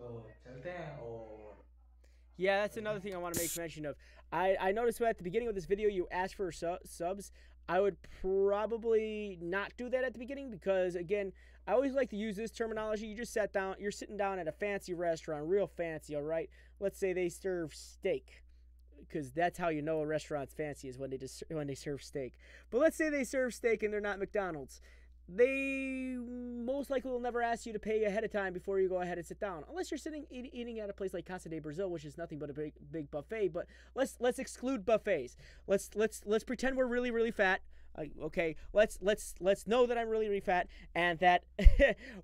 तो चलते हैं और Yeah, that's another thing I want to make mention of. I noticed at the beginning of this video you asked for subs. I would probably not do that at the beginning because, again, I always like to use this terminology. You just sat down, you're sitting down at a fancy restaurant, real fancy, all right? Let's say they serve steak, because that's how you know a restaurant's fancy is when they serve steak. But let's say they serve steak and they're not McDonald's. They most likely will never ask you to pay ahead of time before you go ahead and sit down, unless you're sitting eating at a place like Casa de Brazil, which is nothing but a big buffet. But let's exclude buffets. Let's pretend we're really fat. Okay, let's know that I'm really fat and that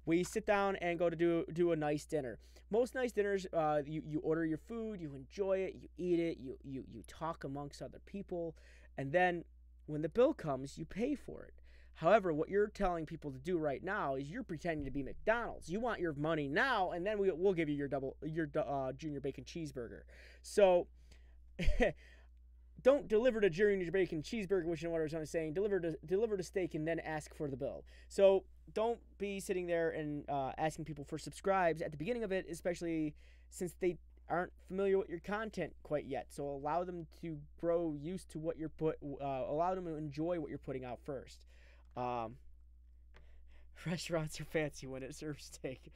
we sit down and go to do a nice dinner. Most nice dinners, you order your food, you enjoy it, you eat it, you talk amongst other people, and then when the bill comes, you pay for it. However, what you're telling people to do right now is you're pretending to be McDonald's. You want your money now, and then we'll give you your junior bacon cheeseburger. So don't deliver the junior bacon cheeseburger, which is what I was trying to say. Deliver the steak and then ask for the bill. So don't be sitting there and asking people for subscribes at the beginning of it, especially since they aren't familiar with your content quite yet. So allow them to grow used to what allow them to enjoy what you're putting out first. Restaurants are fancy when it serves steak.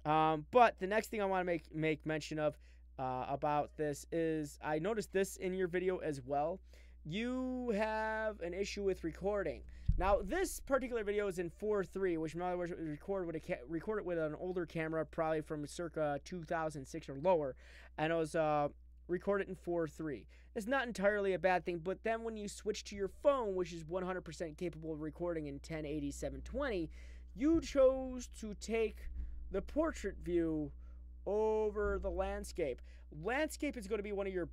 But the next thing I want to make mention of about this is I noticed this in your video as well. You have an issue with recording. Now, this particular video is in 4.3, which in other words, record it with an older camera, probably from circa 2006 or lower, and it was recorded in 4.3. It's not entirely a bad thing, but then when you switch to your phone, which is 100% capable of recording in 1080 720, you chose to take the portrait view over the landscape. Landscape is going to be one of your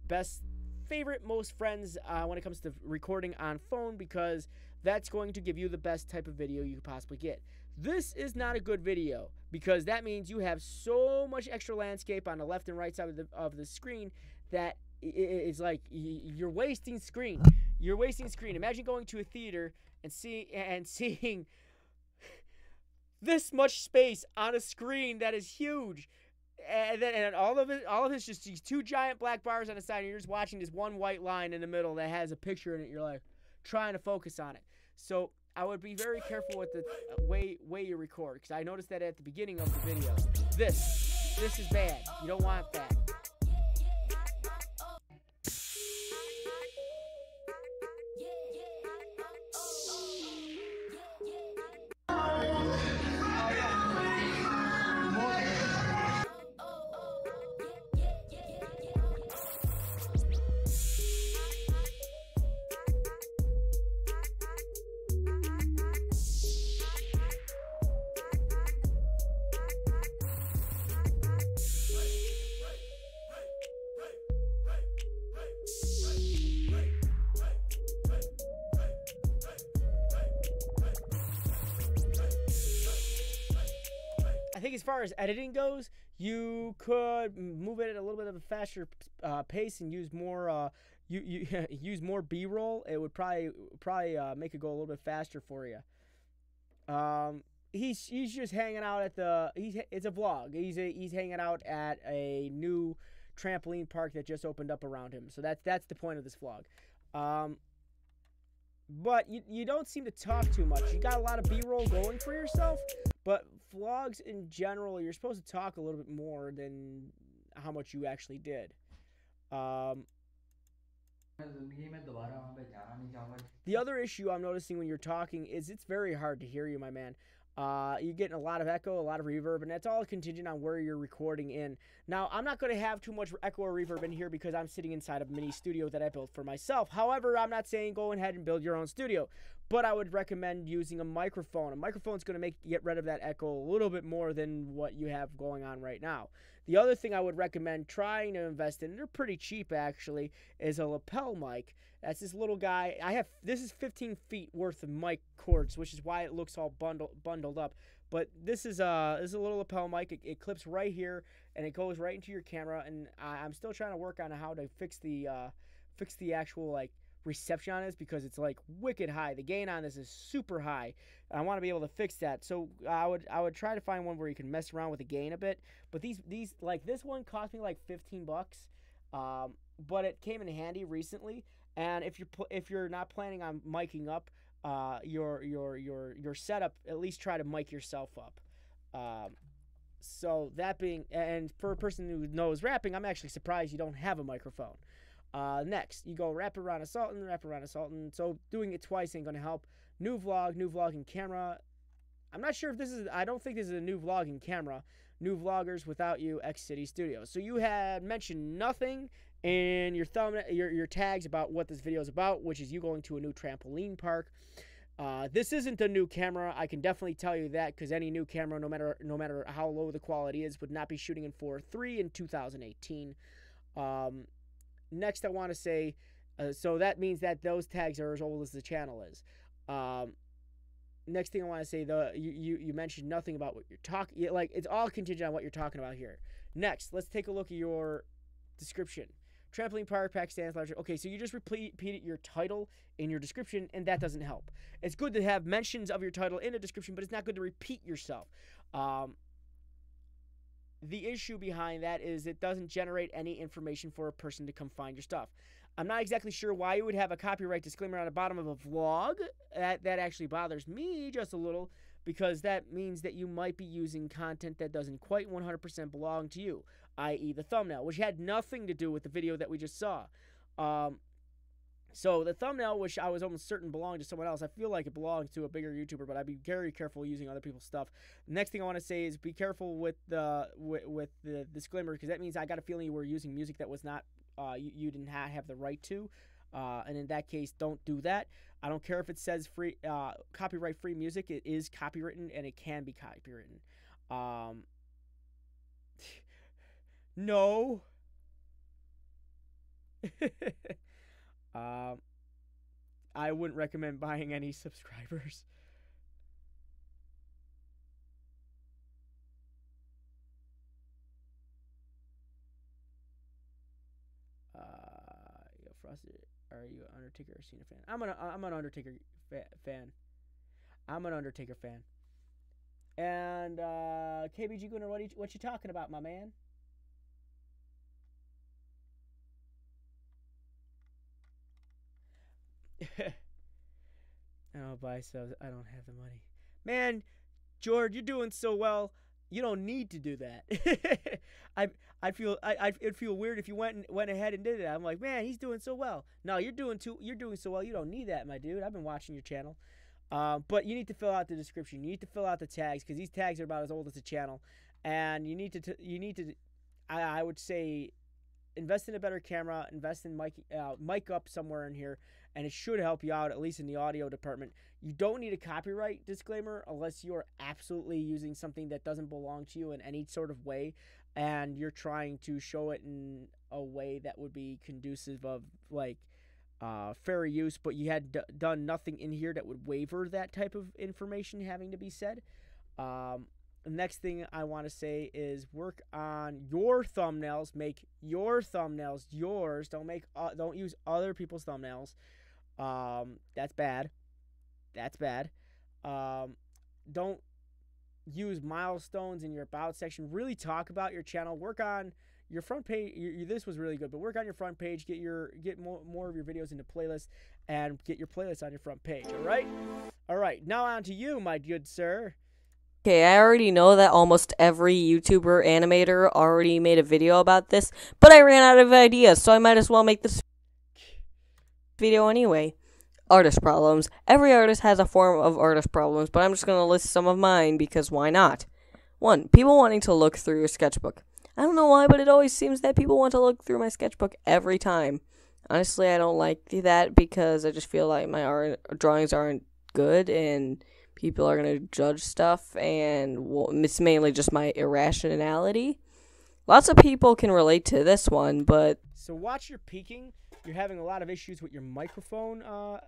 most friends when it comes to recording on phone, because that's going to give you the best type of video you could possibly get. This is not a good video because that means you have so much extra landscape on the left and right side of the screen that it's like you're wasting screen. You're wasting screen. Imagine going to a theater and seeing this much space on a screen that is huge. And all of it's just these two giant black bars on the side, and you're just watching this one white line in the middle that has a picture in it. You're like trying to focus on it. So I would be very careful with the way you record, because I noticed that at the beginning of the video. This is bad. You don't want that. I think as far as editing goes, you could move it at a little bit of a faster pace and use more use more B-roll. It would probably make it go a little bit faster for you. He's just hanging out at it's a vlog. He's hanging out at a new trampoline park that just opened up around him. So that's the point of this vlog. But you don't seem to talk too much. You got a lot of B-roll going for yourself, but vlogs in general, you're supposed to talk a little bit more than how much you actually did. The other issue I'm noticing when you're talking is it's very hard to hear you, my man. You're getting a lot of echo, a lot of reverb, and that's all contingent on where you're recording in. Now, I'm not going to have too much echo or reverb in here because I'm sitting inside a mini studio that I built for myself. However, I'm not saying go ahead and build your own studio, but I would recommend using a microphone. A microphone's going to get rid of that echo a little bit more than what you have going on right now. The other thing I would recommend trying to invest in, they're pretty cheap actually, is a lapel mic. That's this little guy. This is 15 feet worth of mic cords, which is why it looks all bundled up. But this is a little lapel mic. It clips right here and it goes right into your camera. And I'm still trying to work on how to fix the actual like reception on this because it's like wicked high. The gain on this is super high. I want to be able to fix that. So I would try to find one where you can mess around with the gain a bit. But these like this one cost me like $15. But it came in handy recently. And if you're not planning on miking up your setup, at least try to mic yourself up. So that being, and for a person who knows rapping, I'm actually surprised you don't have a microphone. Next, you go wrap around a Sultan. So doing it twice ain't gonna help. New vlogging camera. I'm not sure if this is. I don't think this is a new vlogging camera. New vloggers without you, X City Studios. So you had mentioned nothing in your thumbnail, your tags about what this video is about, which is you going to a new trampoline park. This isn't a new camera. I can definitely tell you that because any new camera, no matter how low the quality is, would not be shooting in 4.3 in 2018. Next, I want to say, so that means that those tags are as old as the channel is. Next thing I want to say, you mentioned nothing about what you're talking. Like it's all contingent on what you're talking about here. Next, let's take a look at your description. Trampoline park, pack stands, larger. Okay, so you just repeated your title in your description, and that doesn't help. It's good to have mentions of your title in a description, but it's not good to repeat yourself. The issue behind that is it doesn't generate any information for a person to come find your stuff. I'm not exactly sure why you would have a copyright disclaimer on the bottom of a vlog. That actually bothers me just a little because that means that you might be using content that doesn't quite 100% belong to you, i.e. the thumbnail, which had nothing to do with the video that we just saw. So the thumbnail, which I was almost certain belonged to someone else, I feel like it belongs to a bigger YouTuber, but I'd be very careful using other people's stuff. The next thing I want to say is be careful with the disclaimer because that means I got a feeling you were using music that was not you didn't have the right to, and in that case, don't do that. I don't care if it says free copyright-free music. It is copywritten and it can be copywritten. No. I wouldn't recommend buying any subscribers. Frosted, are you an Undertaker or Cena fan? I'm an Undertaker fan. I'm an Undertaker fan. And KBG Gunner, what you talking about, my man? I don't buy subs. I don't have the money. Man, George, you're doing so well. You don't need to do that. It'd feel weird if you went ahead and did it. I'm like, man, he's doing so well. No, you're doing so well. You don't need that, my dude. I've been watching your channel. But you need to fill out the description. You need to fill out the tags because these tags are about as old as the channel. And you need to. I would say, invest in a better camera. Invest in mic up somewhere in here, and it should help you out at least in the audio department. You don't need a copyright disclaimer unless you're absolutely using something that doesn't belong to you in any sort of way, and you're trying to show it in a way that would be conducive of like fair use, but you had done nothing in here that would waiver that type of information having to be said. The next thing I want to say is work on your thumbnails. Make your thumbnails yours. Don't use other people's thumbnails. That's bad. That's bad. Don't use milestones in your about section. Really talk about your channel. Work on your front page. This was really good, but work on your front page. Get more of your videos into playlists and get your playlists on your front page. All right. Now on to you, my good sir. Okay, I already know that almost every YouTuber animator already made a video about this, but I ran out of ideas, so I might as well make this video anyway. artist problems. Every artist has a form of artist problems, but I'm just going to list some of mine because why not? 1. People wanting to look through your sketchbook. I don't know why, but it always seems that people want to look through my sketchbook every time. Honestly, I don't like that because I just feel like my art drawings aren't good and people are going to judge stuff, and it's mainly just my irrationality. Lots of people can relate to this one, but... So watch your peaking. You're having a lot of issues with your microphone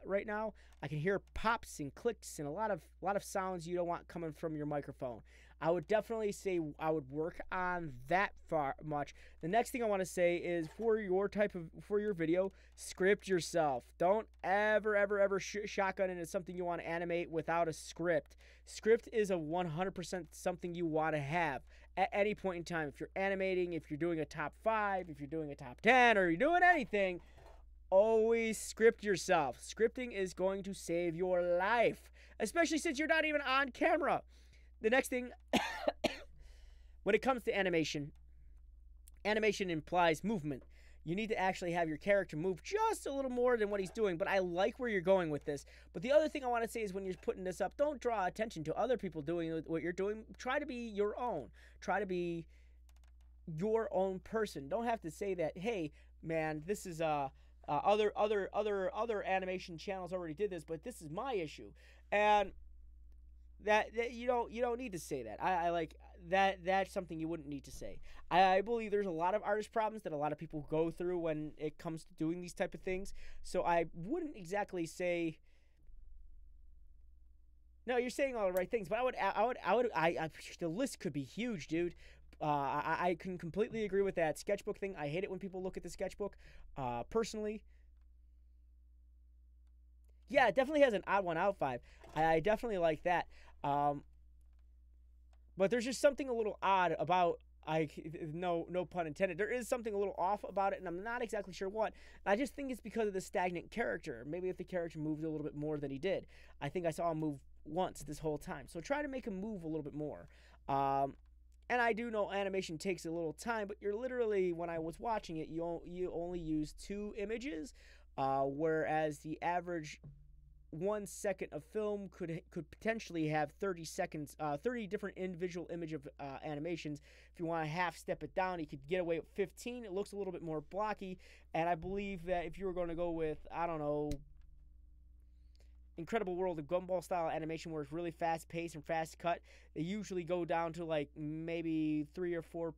right now. I can hear pops and clicks and a lot of sounds you don't want coming from your microphone. I would definitely say I would work on that much. The next thing I want to say is for your video, script yourself. Don't ever shotgun into something you want to animate without a script. Script is a 100% something you want to have at any point in time. If you're animating, if you're doing a top 5, if you're doing a top 10, or you're doing anything, always script yourself. Scripting is going to save your life, especially since you're not even on camera. The next thing, when it comes to animation implies movement. You need to actually have your character move just a little more than what he's doing, but I like where you're going with this. But the other thing I want to say is when you're putting this up, don't draw attention to other people doing what you're doing. Try to be your own. Try to be your own person. Don't have to say that, hey, man, this is other animation channels already did this, but this is my issue. And that you don't need to say that. I like that. That's something you wouldn't need to say. I believe there's a lot of artist problems that a lot of people go through when it comes to doing these type of things. So I wouldn't exactly say, no, you're saying all the right things, but the list could be huge, dude. I can completely agree with that sketchbook thing. I hate it when people look at the sketchbook. Personally, yeah, it definitely has an odd one out vibe. I definitely like that. But there's just something a little odd about, no pun intended. There is something a little off about it, and I'm not exactly sure what. I just think it's because of the stagnant character. Maybe if the character moved a little bit more than he did. I think I saw him move once this whole time. So try to make him move a little bit more. And I do know animation takes a little time, but you're literally, when I was watching it, you only use 2 images, whereas the average 1 second of film could potentially have 30 seconds, 30 different individual image of animations. If you want to half step it down, you could get away with 15. It looks a little bit more blocky, and I believe that if you were going to go with, I don't know, Incredible World of Gumball style animation where it's really fast paced and fast cut, they usually go down to like maybe 3 or 4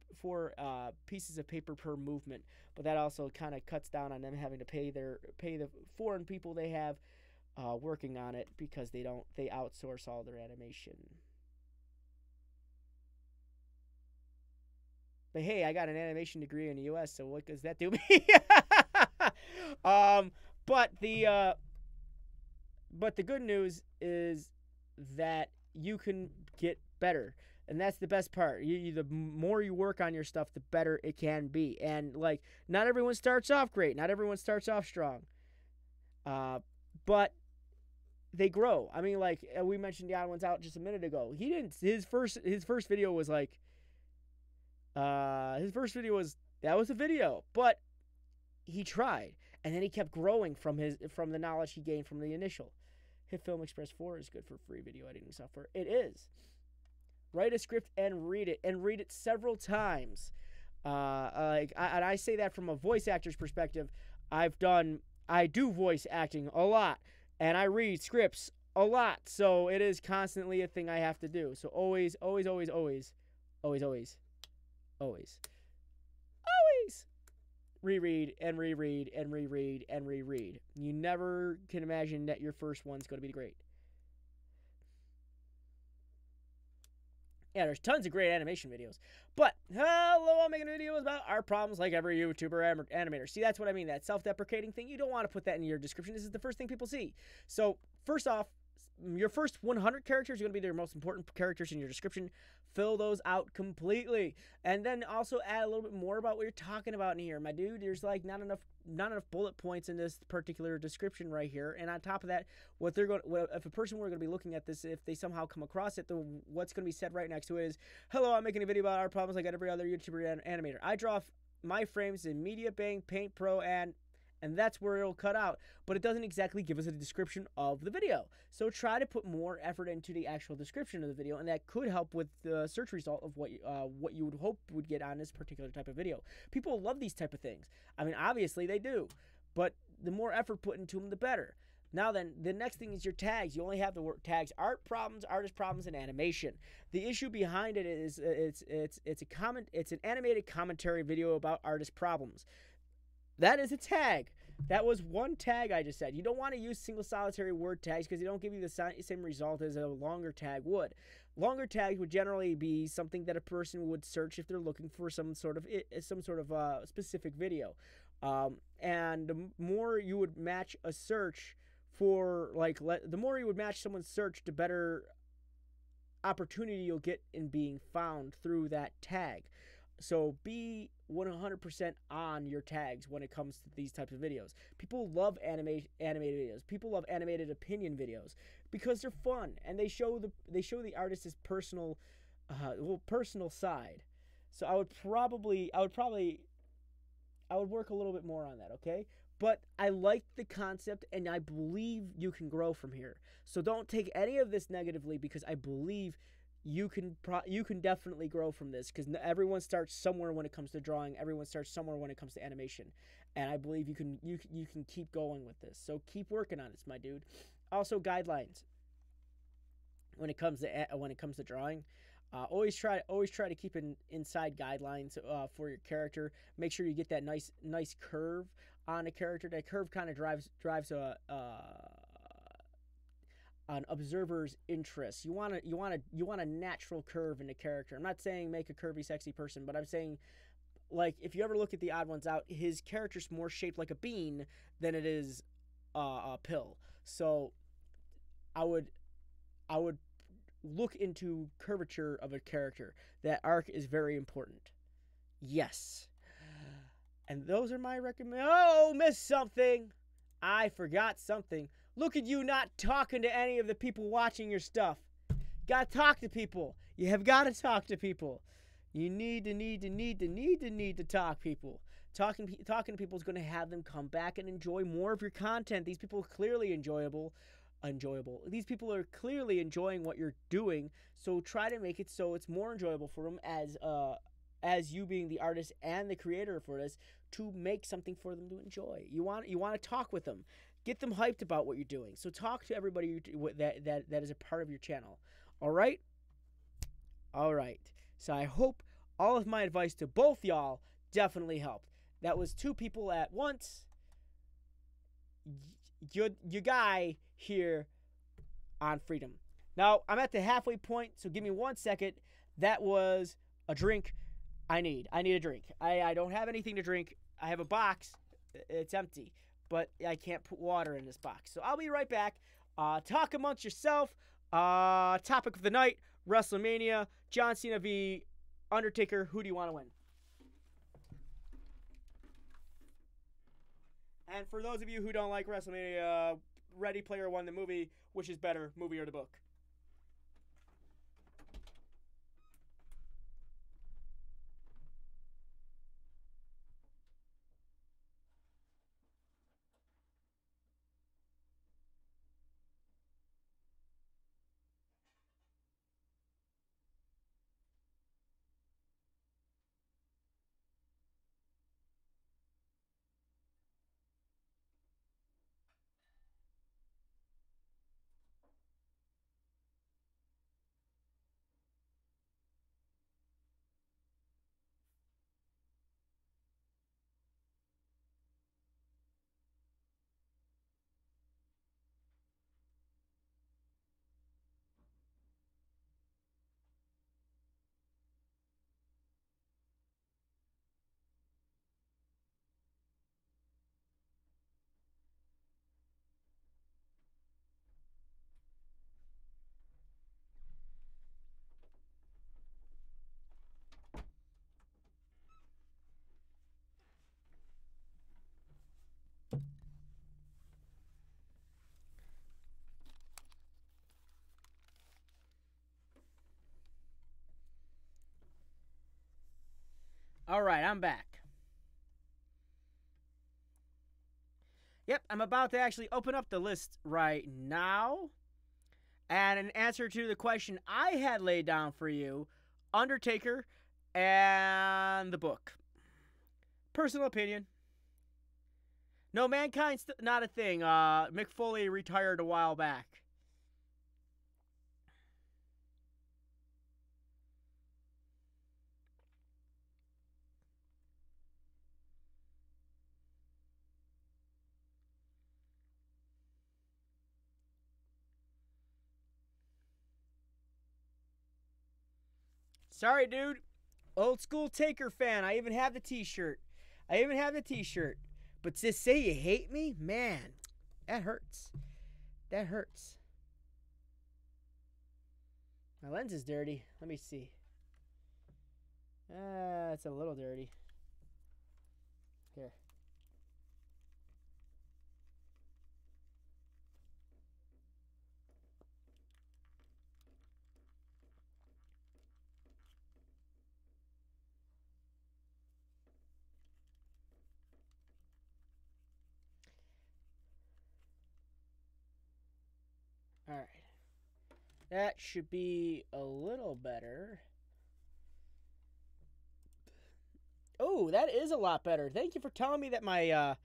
pieces of paper per movement. But that also kind of cuts down on them having to pay the foreign people they have working on it, because they outsource all their animation. But hey, I got an animation degree in the U.S., so what does that do me? But the good news is that you can get better, and that's the best part. The more you work on your stuff, the better it can be. And like, not everyone starts off great, not everyone starts off strong, but they grow. I mean, like we mentioned, the odd ones out just a minute ago. He didn't. His first video was like, that was a video, but he tried, and then he kept growing from the knowledge he gained from the initial. Hit Film Express 4 is good for free video editing software. It is. Write a script and read it several times. And I say that from a voice actor's perspective. I do voice acting a lot, and I read scripts a lot, so it is constantly a thing I have to do. So always reread and reread and reread and reread. You never can imagine that your first one's going to be great. Yeah, there's tons of great animation videos. But, hello, I'm making videos about our problems like every YouTuber animator. See, that's what I mean, that self-deprecating thing. You don't want to put that in your description. This is the first thing people see. So, first off, your first 100 characters are going to be the most important characters in your description. Fill those out completely. And then also add a little bit more about what you're talking about in here. My dude, there's like not enough bullet points in this particular description right here. And on top of that, if a person were going to be looking at this, if they somehow come across it, what's going to be said right next to it is, hello, I'm making a video about our problems like every other YouTuber animator. I draw my frames in Media Bang, Paint Pro, and and that's where it'll cut out. But it doesn't exactly give us a description of the video. So try to put more effort into the actual description of the video, and that could help with the search result of what you would hope would get on this particular type of video. People love these type of things. I mean, obviously they do, but the more effort put into them, the better. Now then, the next thing is your tags. You only have the word tags: art problems, artist problems, and animation. The issue behind it is it's an animated commentary video about artist problems. That is a tag. That was one tag I just said. You don't want to use single solitary word tags because they don't give you the same result as a longer tag would. Longer tags would generally be something that a person would search if they're looking for some sort of specific video. And the more you would match a search for, the more you would match someone's search, the better opportunity you'll get in being found through that tag. So be 100% on your tags when it comes to these types of videos. People love animated videos. People love animated opinion videos because they're fun and they show the artist's personal side. So I would work a little bit more on that, okay? But I like the concept, and I believe you can grow from here. So don't take any of this negatively, because I believe you can definitely grow from this, because everyone starts somewhere when it comes to drawing. Everyone starts somewhere when it comes to animation, and I believe you can keep going with this. So keep working on this, my dude. Also, guidelines when it comes to drawing. Always try to keep inside guidelines for your character. Make sure you get that nice curve on a character. That curve kind of drives an observer's interest. You want a natural curve in the character. I'm not saying make a curvy, sexy person, but I'm saying, like, if you ever look at the Odd Ones Out, his character's more shaped like a bean than it is a pill. So I would look into curvature of a character. That arc is very important. Yes. And those are my missed something. I forgot something. Look at you not talking to any of the people watching your stuff. Gotta talk to people. You have got to talk to people. You need to talk people. Talking to people is going to have them come back and enjoy more of your content. These people are clearly enjoyable. These people are clearly enjoying what you're doing, so try to make it so it's more enjoyable for them as you being the artist and the creator for this, to make something for them to enjoy. You want to talk with them. Get them hyped about what you're doing. So talk to everybody that is a part of your channel. All right? All right. So I hope all of my advice to both y'all definitely helped. That was two people at once. Your guy here on Freedom. Now, I'm at the halfway point, so give me 1 second. That was a drink I need. I need a drink. I don't have anything to drink. I have a box. It's empty, but I can't put water in this box. So I'll be right back. Talk amongst yourself. Topic of the night, WrestleMania. John Cena v. Undertaker. Who do you want to win? And for those of you who don't like WrestleMania, Ready Player One, the movie, which is better, movie or the book? All right, I'm back. Yep, I'm about to actually open up the list right now. And an answer to the question I had laid down for you, Undertaker and the book. Personal opinion. No, Mankind's not a thing. Mick Foley retired a while back. Sorry, dude. Old school Taker fan. I even have the t-shirt. But to say you hate me, man, that hurts. That hurts. My lens is dirty. Let me see. It's a little dirty. Here. All right. That should be a little better. Oh, that is a lot better. Thank you for telling me that my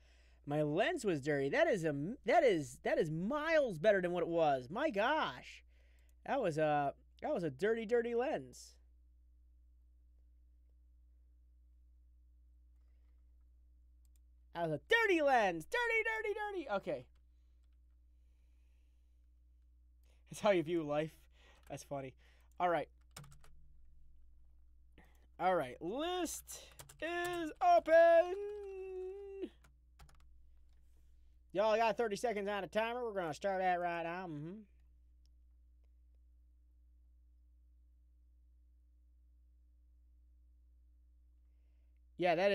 my lens was dirty. That is miles better than what it was. My gosh. That was a dirty lens. That was a dirty lens. Dirty. Okay. That's how you view life. That's funny. All right. List is open. Y'all got 30 seconds on a timer. We're going to start that right now. Yeah, that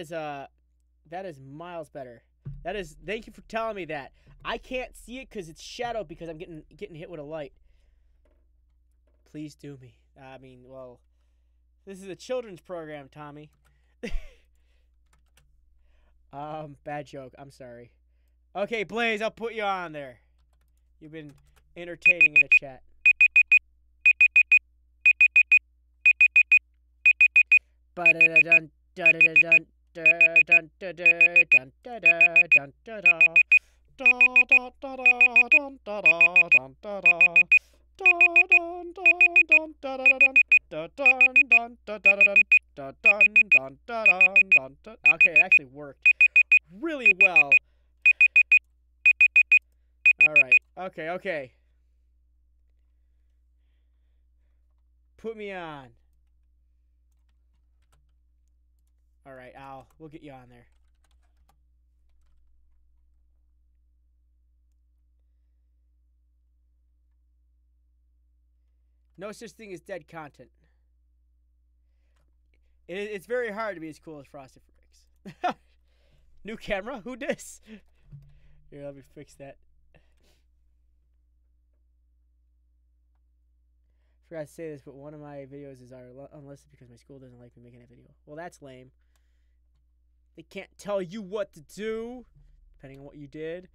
is miles better. Thank you for telling me that. I can't see it because it's shadowed because I'm getting hit with a light. Please do me. I mean, well, this is a children's program, Tommy. Bad joke. I'm sorry. Okay, Blaze, I'll put you on there. You've been entertaining in the chat. Ba-da-da-dun, da-da-da-dun, Okay, it actually worked really well. All right. Okay. Put me on. All right, Al. We'll get you on there. No such thing as dead content. It's very hard to be as cool as Frosted Flakes. New camera? Who dis? Here, let me fix that. Forgot to say this, but one of my videos is unlisted because my school doesn't like me making a video. Well, that's lame. They can't tell you what to do, depending on what you did.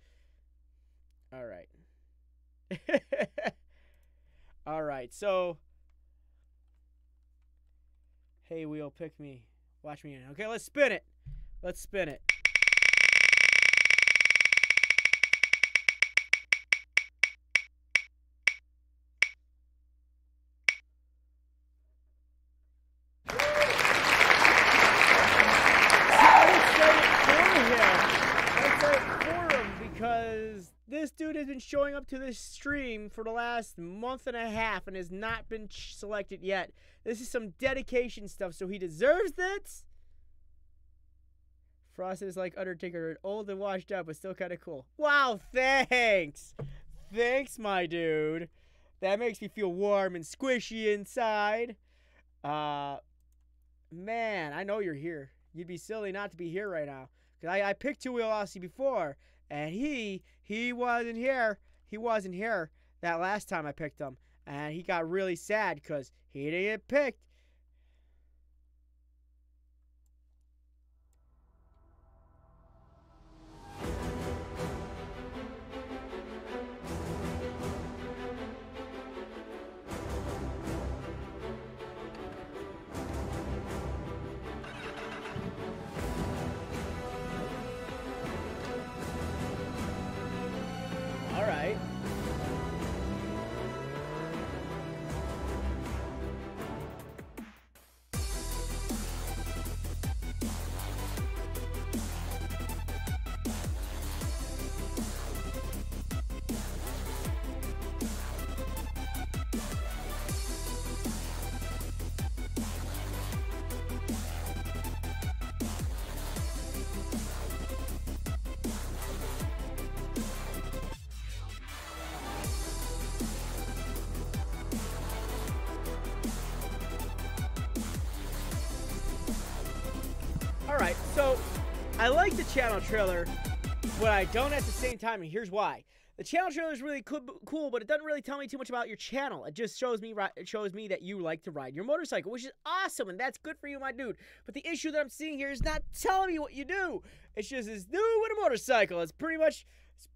All right. All right, so. Hey, wheel, pick me. Watch me in. Okay, let's spin it. Because this dude has been showing up to this stream for the last month and a half and has not been selected yet. This is some dedication stuff, so he deserves this. Frosted is like Undertaker, old and washed up, but still kind of cool. Wow, thanks. Thanks, my dude. That makes me feel warm and squishy inside. Man, I know you're here. You'd be silly not to be here right now. Because I picked Two Wheel Aussie before, and he wasn't here. He wasn't here that last time I picked him. And he got really sad because he didn't get picked. I like the channel trailer, but I don't at the same time, and here's why. The channel trailer is really cool, but it doesn't really tell me too much about your channel. It just shows me that you like to ride your motorcycle, which is awesome, and that's good for you, my dude. But the issue that I'm seeing here is not telling me what you do. It's just this dude with a motorcycle. It's pretty much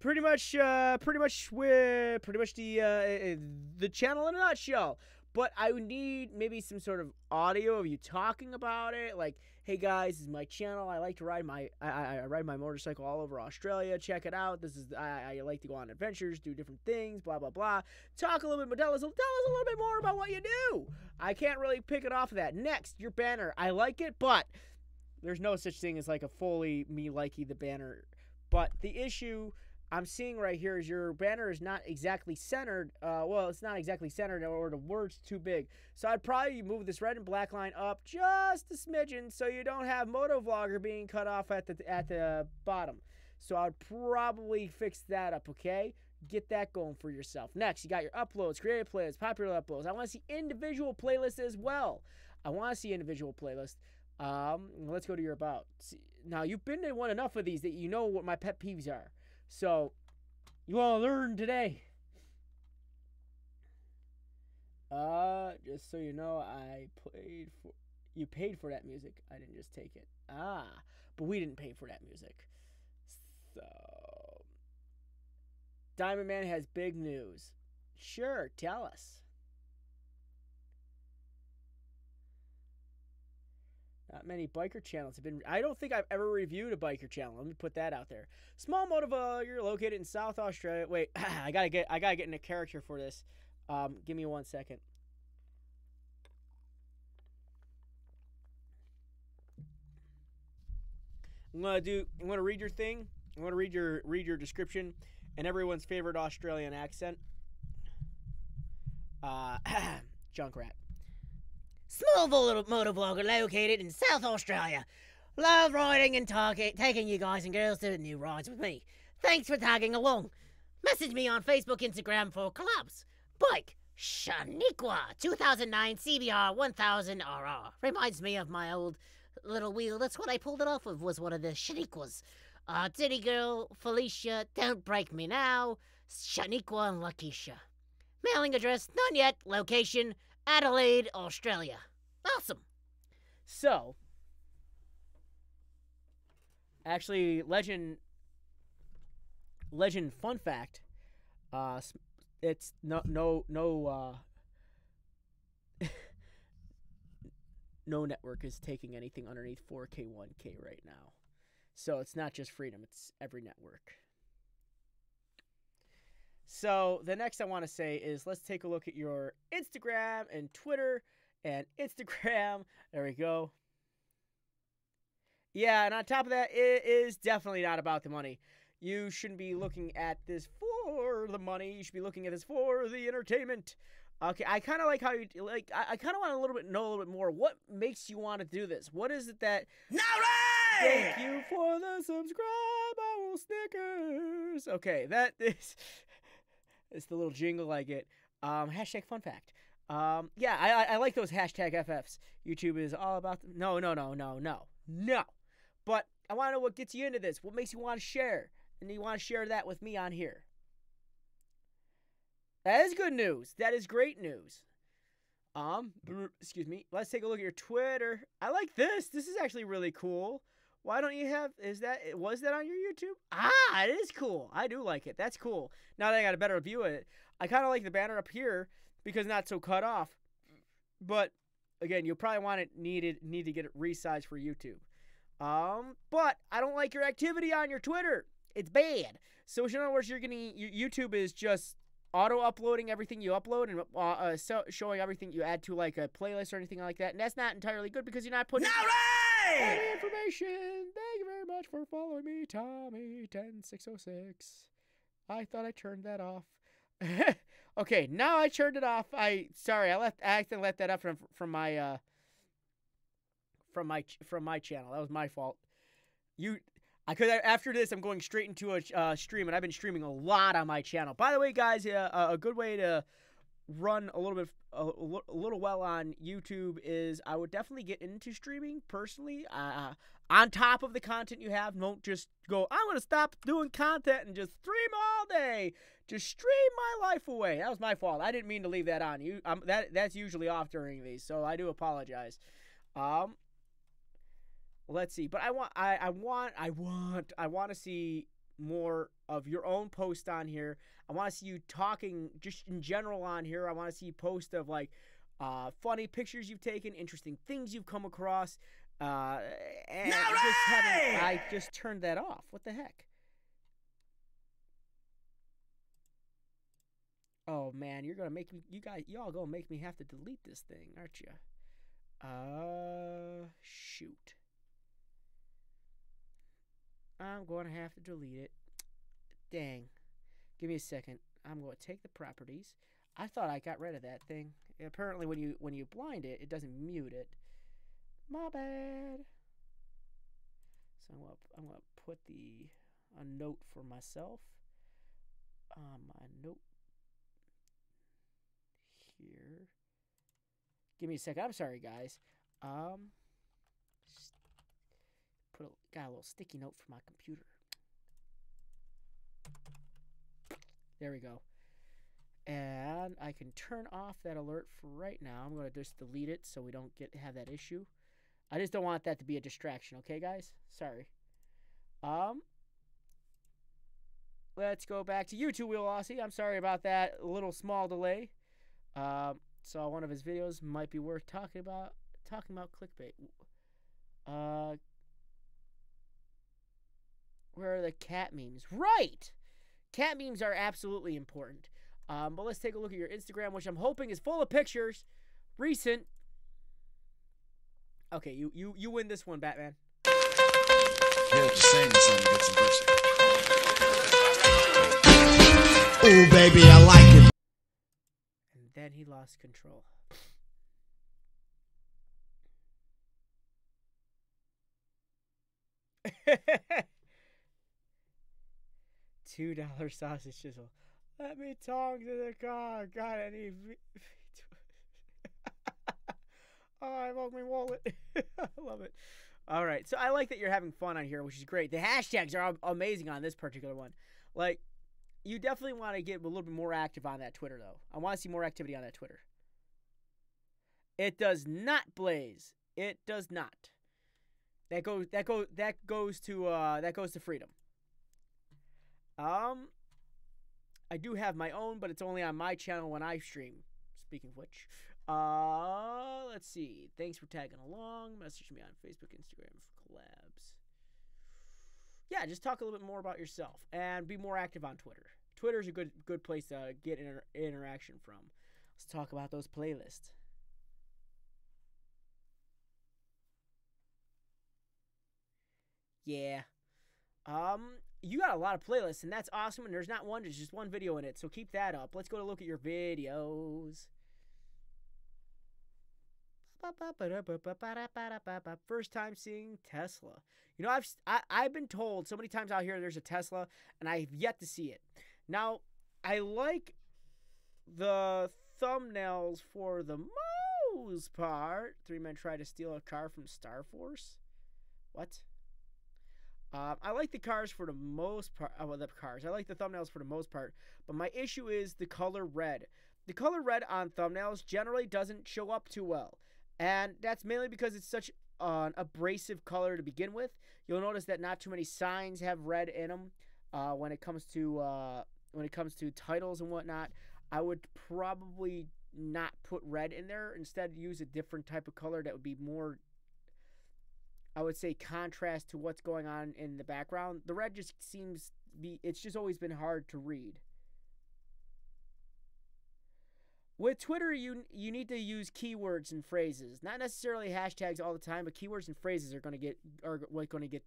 the channel in a nutshell. But I would need maybe some sort of audio of you talking about it, like, hey guys, this is my channel. I like to ride I ride my motorcycle all over Australia. Check it out. I like to go on adventures, do different things, blah blah blah. Talk a little bit, tell us a little bit more about what you do. I can't really pick it off of that. Next, your banner. I like it, but there's no such thing as like a fully me likey the banner. But the issue I'm seeing right here is your banner is not exactly centered. Well, it's not exactly centered, or the word's too big. So I'd probably move this red and black line up just a smidgen so you don't have motovlogger being cut off at the bottom. So I'd probably fix that up, okay? Get that going for yourself. Next, you got your uploads, creative playlists, popular uploads. I want to see individual playlists as well. Let's go to your about. Now, you've been to one enough of these that you know what my pet peeves are. So, you want to learn today. Just so you know, you paid for that music. I didn't just take it. But we didn't pay for that music. So, Diamond Man has big news. Sure, tell us. Not many biker channels have been. I don't think I've ever reviewed a biker channel. Let me put that out there. Small motovlogger located in South Australia. Wait, I gotta get in a character for this. Give me 1 second. I'm gonna read your thing. I'm gonna read your description and everyone's favorite Australian accent. Junkrat. Small motovlogger located in South Australia. Love riding and taking you guys and girls to new rides with me. Thanks for tagging along. Message me on Facebook, Instagram for collabs. Bike, Shaniqua, 2009 CBR 1000 RR. Reminds me of my old little wheel. That's what I pulled it off of, was one of the Shaniquas. Titty Girl, Felicia, Don't Break Me Now, Shaniqua and Lakeisha. Mailing address, none yet. Location, Adelaide, Australia. Awesome. So, actually, legend fun fact, it's no network is taking anything underneath 4K 1K right now. So it's not just Freedom, it's every network. So the next I want to say is, let's take a look at your Instagram and Twitter and Instagram. There we go. Yeah, and on top of that, it is definitely not about the money. You shouldn't be looking at this for the money. You should be looking at this for the entertainment. Okay, I kind of like how you like. I kind of want to know a little bit more. What makes you want to do this? What is it that? Now, right! Thank you for the subscribe, stickers. Okay, that is. It's the little jingle I get. Hashtag fun fact. Yeah, I like those hashtag FFs. YouTube is all about no. But I want to know what gets you into this. What makes you want to share? And you want to share that with me on here. That is good news. That is great news. Excuse me. Let's take a look at your Twitter. I like this. This is actually really cool. Why don't you have, was that on your YouTube? It is cool. I do like it. That's cool. Now that I got a better view of it. I kind of like the banner up here because not so cut off. But again, you'll probably need to get it resized for YouTube. But I don't like your activity on your Twitter. It's bad. So in other words, YouTube is just auto-uploading everything you upload and showing everything you add to like a playlist or anything like that. And that's not entirely good because you're not putting any information. Thank you very much for following me, Tommy10606. I thought I turned that off. Okay, now I turned it off. I accidentally let that up from my channel. That was my fault. After this, I'm going straight into a stream, and I've been streaming a lot on my channel. By the way, guys, a good way to run a little bit a little well on YouTube is I would definitely get into streaming personally. On top of the content you have, don't just go, I'm going to stop doing content and just stream all day. Just stream my life away. That was my fault. I didn't mean to leave that on. That's usually off during these, so I do apologize. Let's see. But I want to see more of your own post on here. I want to see you talking just in general on here. I want to see you post of like funny pictures you've taken, interesting things you've come across. And I just turned that off. What the heck? Oh man, you're gonna make me. Y'all gonna make me have to delete this thing, aren't you? Shoot. I'm going to have to delete it. Dang. Give me a second. I'm going to take the properties. I thought I got rid of that thing. Apparently when you blind it, it doesn't mute it. My bad. So I'm going to put a note for myself. My note here. Give me a second. I'm sorry, guys. Got a little sticky note for my computer. There we go. And I can turn off that alert for right now. I'm going to just delete it so we don't have that issue. I just don't want that to be a distraction, okay, guys? Sorry. Let's go back to YouTube, Will Aussie. I'm sorry about that little small delay. Saw one of his videos, might be worth talking about. Talking about clickbait. Where are the cat memes? Right! Cat memes are absolutely important. But let's take a look at your Instagram, which I'm hoping is full of pictures. Recent. Okay, you win this one, Batman. Yeah, just saying something to get some pussy. Ooh, baby, I like it. And then he lost control. $2 sausage chisel. Let me talk to the car. Got any? Oh, I lost my wallet. I love it. All right, so I like that you're having fun on here, which is great. The hashtags are amazing on this particular one. Like, you definitely want to get a little bit more active on that Twitter, though. I want to see more activity on that Twitter. It does not, Blaze. It does not. That goes to freedom. I do have my own, but it's only on my channel when I stream. Speaking of which, let's see. Thanks for tagging along. Message me on Facebook, Instagram for collabs. Yeah, just talk a little bit more about yourself and be more active on Twitter. Twitter's a good place to get interaction from. Let's talk about those playlists. Yeah. You got a lot of playlists, and that's awesome, and there's not one, there's just one video in it, so keep that up. Let's go to look at your videos. First time seeing Tesla. You know, I've been told so many times out here there's a Tesla, and I've yet to see it. Now, I like the thumbnails for the most part. 3 men try to steal a car from Star Force. What? I like the cars for the most part. I like the thumbnails for the most part. But my issue is the color red. The color red on thumbnails generally doesn't show up too well. And that's mainly because it's such an abrasive color to begin with. You'll notice that not too many signs have red in them. When it comes to titles and whatnot, I would probably not put red in there. Instead, use a different type of color that would be more, I would say, contrast to what's going on in the background. The red just seems it's just always been hard to read. With Twitter, you need to use keywords and phrases, not necessarily hashtags all the time, but keywords and phrases are going to get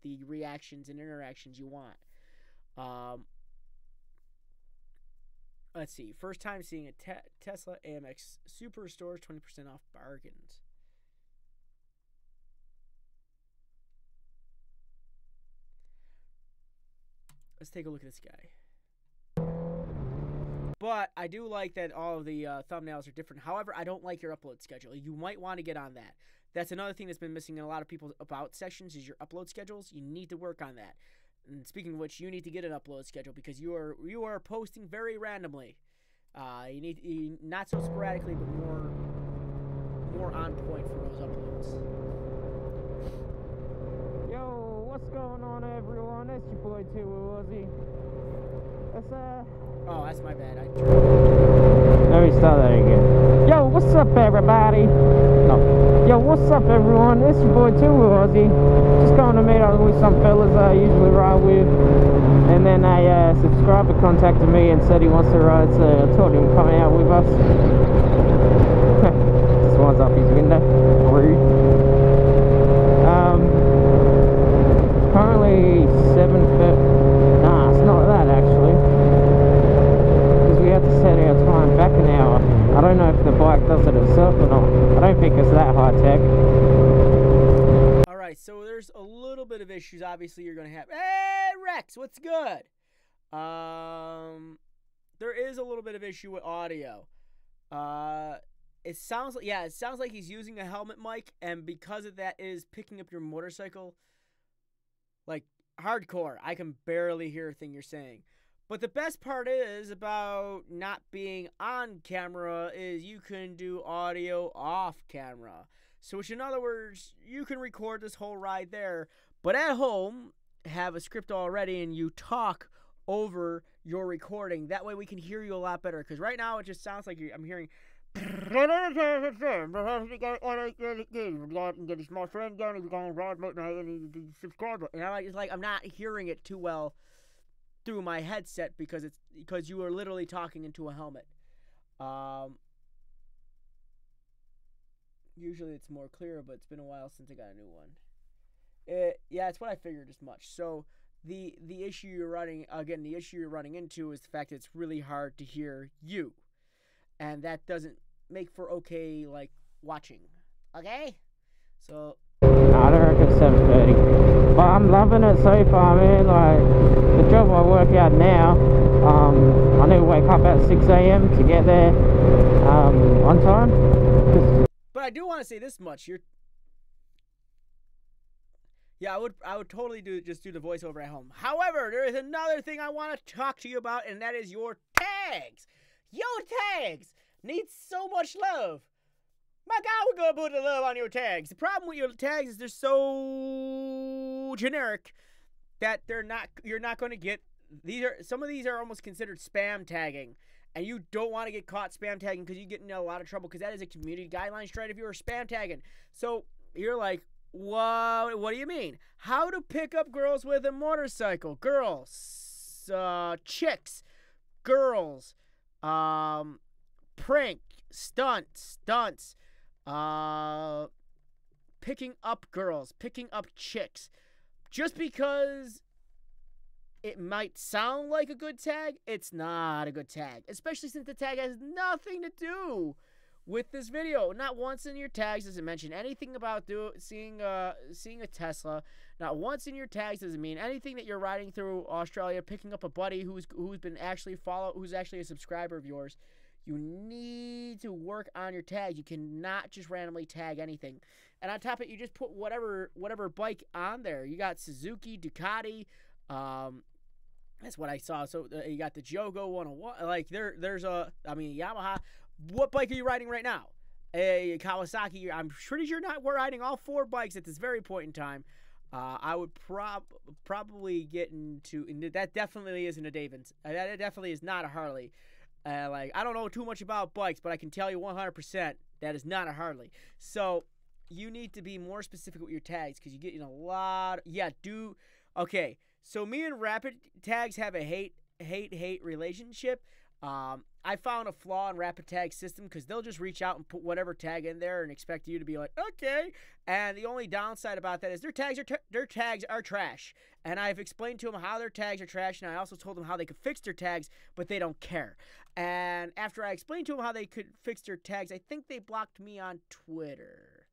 the reactions and interactions you want. Let's see. First time seeing a Tesla AMX Superstores, 20% off bargains. Let's take a look at this guy. But I do like that all of the thumbnails are different. However, I don't like your upload schedule. You might want to get on that. That's another thing that's been missing in a lot of people's About sections is your upload schedules. You need to work on that. And speaking of which, you need to get an upload schedule because you are posting very randomly. You not so sporadically, but more on point for those uploads. Yo, what's going on, everyone? It's your boy R4U. Oh, that's my bad. Let me start that again. Yo, what's up, everybody? No. Yo, what's up, everyone? It's your boy R4U. Just going to meet up with some fellas I usually ride with. And then a subscriber contacted me and said he wants to ride, so I told him coming out with us. Just one's up his window. Rude. Currently 7:30. Nah, it's not that actually. Because we have to set our time back an hour. I don't know if the bike does it itself or not. I don't think it's that high tech. Alright, so there's a little bit of issues obviously you're going to have. Hey, Rex, what's good? There is a little bit of issue with audio. It sounds like he's using a helmet mic, and because of that, it is picking up your motorcycle like hardcore. I can barely hear a thing you're saying. But the best part is about not being on camera is you can do audio off camera. So which in other words, you can record this whole ride there, but at home have a script already and you talk over your recording. That way we can hear you a lot better. Because right now it just sounds like I'm hearing. And I I'm not hearing it too well through my headset because you are literally talking into a helmet. Usually it's more clear, but it's been a while since I got a new one. Yeah, it's what I figured as much. So the issue you're running into is the fact that it's really hard to hear you, and that doesn't make for okay like watching. Okay, so I don't reckon 7:30, but I'm loving it so far, man. Like the job I work out now, I need to wake up at 6 a.m. to get there on time. But I do want to say this much: I would totally do the voiceover at home. However, there is another thing I want to talk to you about, and that is your tags. Your tags need so much love. My God, we're gonna put the love on your tags. The problem with your tags is they're so generic that you're not gonna get some of these are almost considered spam tagging. And you don't want to get caught spam tagging because you get in a lot of trouble because that is a community guideline straight if you were spam tagging. So you're like, what do you mean? How to pick up girls with a motorcycle. Girls, chicks, girls, prank, stunts, picking up girls, picking up chicks. Just because it might sound like a good tag, it's not a good tag. Especially since the tag has nothing to do with this video. Not once in your tags does it mention anything about seeing a Tesla. Not once in your tags does it mean anything that you're riding through Australia, picking up a buddy who's actually a subscriber of yours. You need to work on your tags. You cannot just randomly tag anything. And on top of it, you just put whatever bike on there. You got Suzuki, Ducati, that's what I saw. So you got the Jogo 101. Like Yamaha. What bike are you riding right now? A Kawasaki. I'm pretty sure we're riding all four bikes at this very point in time. I would probably get into, and that definitely isn't a Davins. That definitely is not a Harley. I don't know too much about bikes, but I can tell you 100% that is not a Harley. So you need to be more specific with your tags because you get in a lot. Okay. So me and Rapid Tags have a hate relationship. I found a flaw in Rapid Tag system because they'll just reach out and put whatever tag in there and expect you to be like, okay. And the only downside about that is their tags are trash. And I've explained to them how their tags are trash, and I also told them how they could fix their tags, but they don't care. And after I explained to them how they could fix their tags, I think they blocked me on Twitter.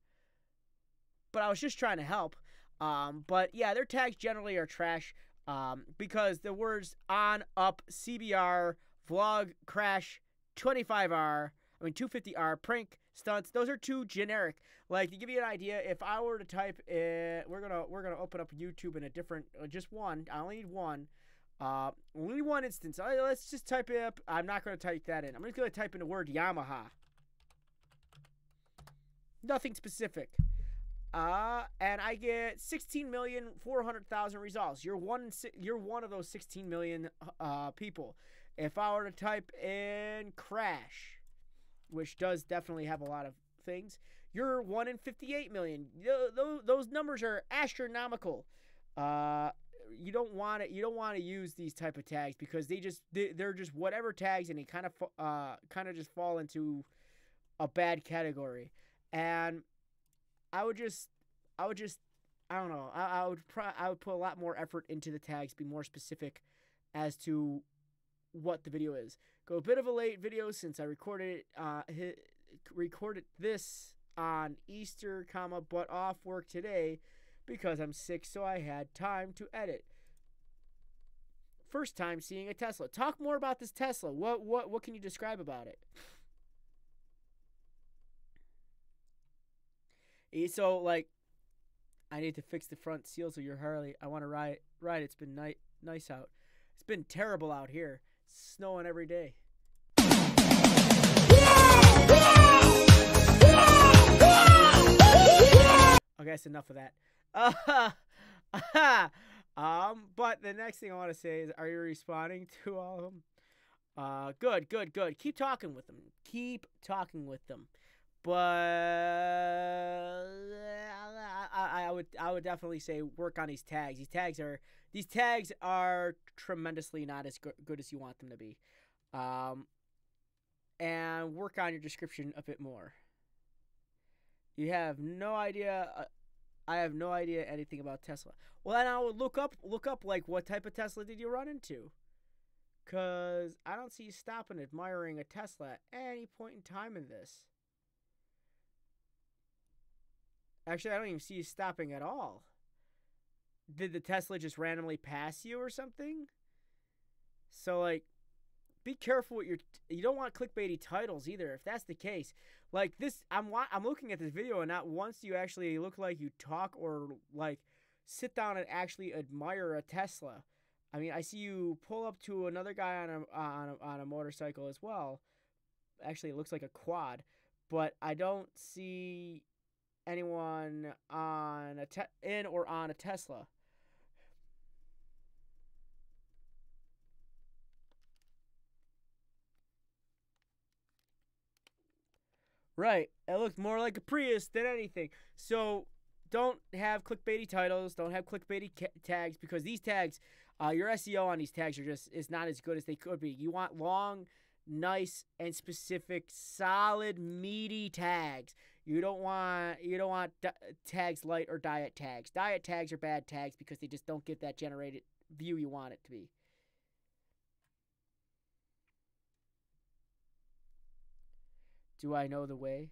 But I was just trying to help. But yeah, their tags generally are trash because the words on, up, CBR, vlog, crash, 250R, prank, stunts. Those are too generic. Like, to give you an idea, if I were to type in, we're gonna open up YouTube in a different, just one. I only need one. Only one instance. Let's just type it up. I'm not gonna type that in. I'm just gonna type in the word Yamaha. Nothing specific. And I get 16,400,000 results. You're one of those 16 million people. If I were to type in crash, which does definitely have a lot of things, you're 1 in 58 million. Those numbers are astronomical. You don't want to use these type of tags because they're just whatever tags, and they kind of just fall into a bad category. And I would I don't know. I would put a lot more effort into the tags, be more specific as to what the video is. Go a bit of a late video since I recorded this on Easter, but off work today because I'm sick, so I had time to edit. First time seeing a Tesla. Talk more about this Tesla. What can you describe about it? So, like, I need to fix the front seals of your Harley. I want to ride. It's been nice out. It's been terrible out here. It's snowing every day. Okay, that's enough of that. But the next thing I want to say is, are you responding to all of them? Good. Keep talking with them. But I would definitely say work on these tags. These tags are tremendously not as good as you want them to be. And work on your description a bit more. You have no idea. I have no idea anything about Tesla. Well, then I would look up like what type of Tesla did you run into? Cause I don't see you stopping admiring a Tesla at any point in time in this. Actually, I don't even see you stopping at all. Did the Tesla just randomly pass you or something? So, like, be careful what you don't want clickbaity titles either. If that's the case, like this, I'm looking at this video, and not once do you actually look like you talk or like sit down and actually admire a Tesla. I mean, I see you pull up to another guy on a motorcycle as well. Actually, it looks like a quad, but I don't see anyone on in or on a Tesla. Right. It looked more like a Prius than anything. So don't have clickbaity titles. Don't have clickbaity tags, because these tags, your SEO on these tags is not as good as they could be. You want long, nice, and specific, solid, meaty tags. You don't want tags light or diet tags. Diet tags are bad tags because they just don't get that generated view you want it to be. Do I know the way?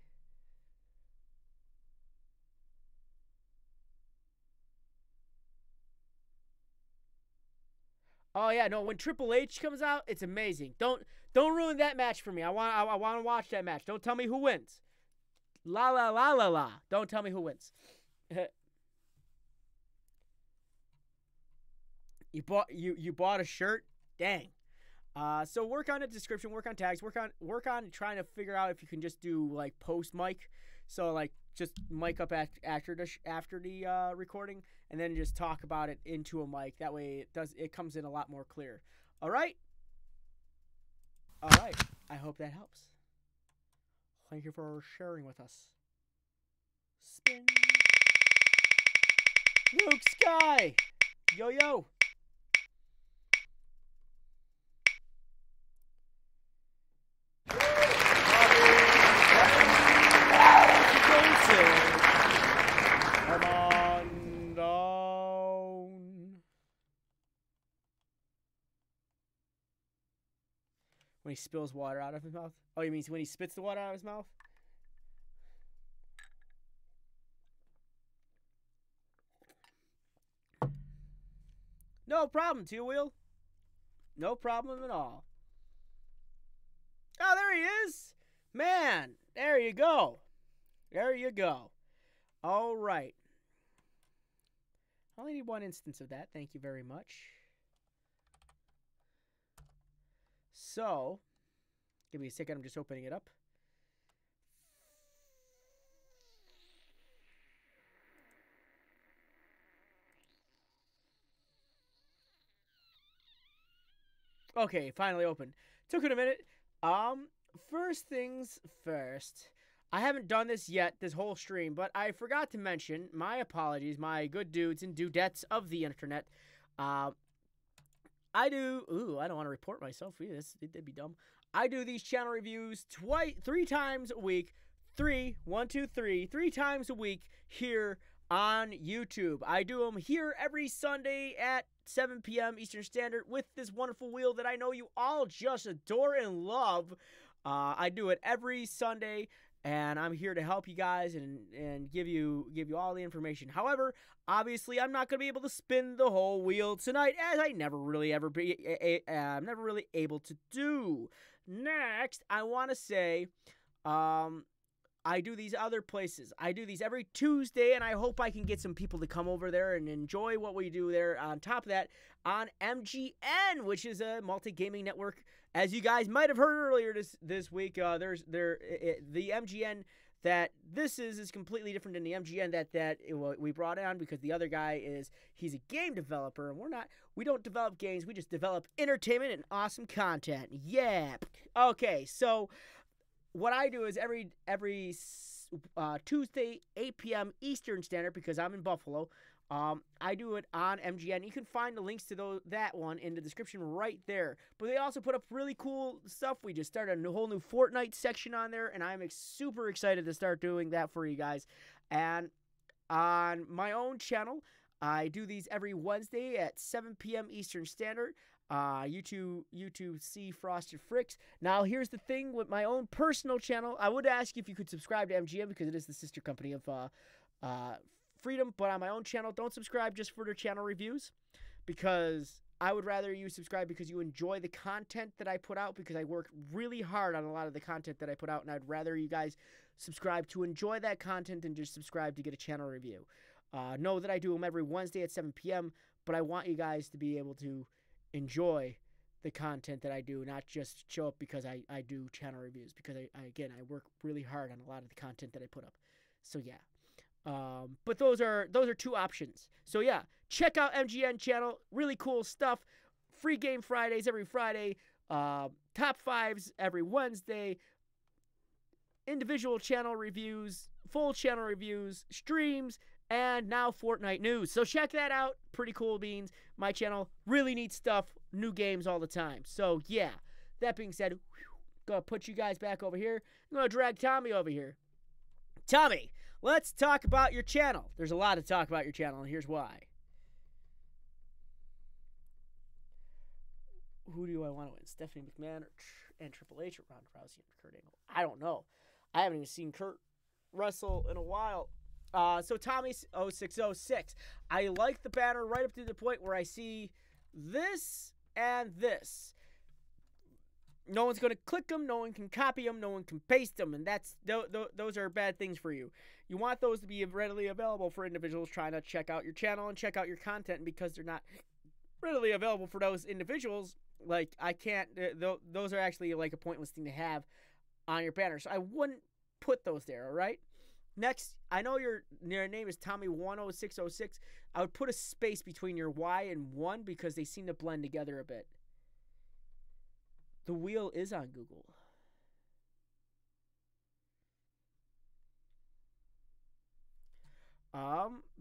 Oh yeah, no. When Triple H comes out, it's amazing. Don't ruin that match for me. I want to watch that match. Don't tell me who wins. La la la la la. Don't tell me who wins. You bought a shirt? Dang. So work on the description, work on tags, work on trying to figure out if you can just do like post mic. So like just mic up after the recording, and then just talk about it into a mic. That way it comes in a lot more clear. All right. I hope that helps. Thank you for sharing with us. Spin. Luke Sky. Yo. Come on down. When he spills water out of his mouth? Oh, you mean when he spits the water out of his mouth? No problem, Two Wheel. No problem at all. Oh, there he is. Man, there you go. There you go. All right. I only need one instance of that. Thank you very much. So, give me a second. I'm just opening it up. Okay, finally open. Took it a minute. First things first. I haven't done this yet, this whole stream, but I forgot to mention, my apologies, my good dudes and dudettes of the internet. I don't want to report myself either. That'd be dumb. I do these channel reviews 3 times a week. 3 times a week here on YouTube. I do them here every Sunday at 7 p.m. Eastern Standard with this wonderful wheel that I know you all just adore and love. I do it every Sunday, and I'm here to help you guys and give you all the information. However, obviously, I'm not going to be able to spin the whole wheel tonight, as I never really I'm never really able to do. Next, I want to say, I do these other places. I do these every Tuesday, and I hope I can get some people to come over there and enjoy what we do there. On top of that, on MGN, which is a multi-gaming network, as you guys might have heard earlier this week. The MGN that this is completely different than the MGN that we brought on, because the other guy he's a game developer, and we don't develop games. We just develop entertainment and awesome content. Yeah. Okay, so what I do is every Tuesday, 8 p.m. Eastern Standard, because I'm in Buffalo, I do it on MGN. You can find the links to that one in the description right there. But they also put up really cool stuff. We just started a whole new Fortnite section on there, and I'm super excited to start doing that for you guys. And on my own channel, I do these every Wednesday at 7 p.m. Eastern Standard. YouTube see Frosted Fricks. Now, here's the thing with my own personal channel. I would ask if you could subscribe to MGM, because it is the sister company of Freedom. But on my own channel, don't subscribe just for their channel reviews, because I would rather you subscribe because you enjoy the content that I put out, because I work really hard on a lot of the content that I put out, and I'd rather you guys subscribe to enjoy that content than just subscribe to get a channel review. Know that I do them every Wednesday at 7 p.m., but I want you guys to be able to enjoy the content that I do, not just show up because I do channel reviews, because I work really hard on a lot of the content that I put up. So yeah. But those are 2 options. So yeah, check out MGN channel. Really cool stuff. Free game Fridays every Friday. Top 5s every Wednesday. Individual channel reviews, full channel reviews, streams, and now Fortnite news. So check that out. Pretty cool beans. My channel, really neat stuff. New games all the time. So yeah, that being said, gonna put you guys back over here. I'm gonna drag Tommy over here. Tommy, let's talk about your channel. There's a lot to talk about your channel, and here's why. Who do I want to win? Stephanie McMahon and Triple H, or Ronda Rousey and Kurt Angle? I don't know. I haven't even seen Kurt wrestle in a while. So Tommy's 0606. I like the banner right up to the point where I see this and this. No one's going to click them. No one can copy them. No one can paste them. And those are bad things for you. You want those to be readily available for individuals trying to check out your channel and check out your content. And because they're not readily available for those individuals, like, I can't, those are actually like a pointless thing to have on your banner. So I wouldn't put those there, all right? Next, I know your name is Tommy10606. I would put a space between your Y and 1 because they seem to blend together a bit. The wheel is on Google.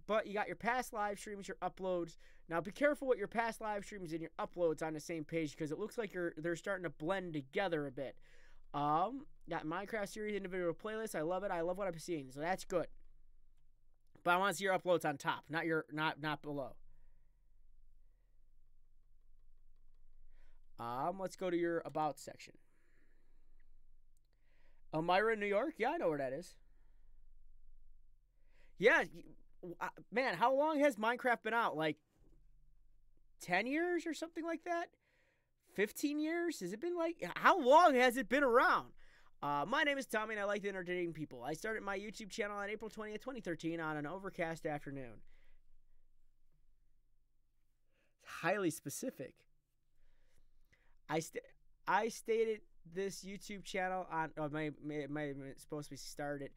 But you got your past live streams, your uploads. Now be careful with your past live streams and your uploads on the same page, because it looks like they're starting to blend together a bit. Got Minecraft series individual playlists. I love it. I love what I'm seeing, so that's good. But I want to see your uploads on top, not below. Let's go to your about section. Elmira, New York. Yeah, I know where that is. Yeah, man, how long has Minecraft been out? Like 10 years or something like that? 15 years? Has it been like, how long has it been around? My name is Tommy, and I like to entertain people. I started my YouTube channel on April 20th, 2013 on an overcast afternoon. Highly specific. I stated this YouTube channel on, supposed to be started.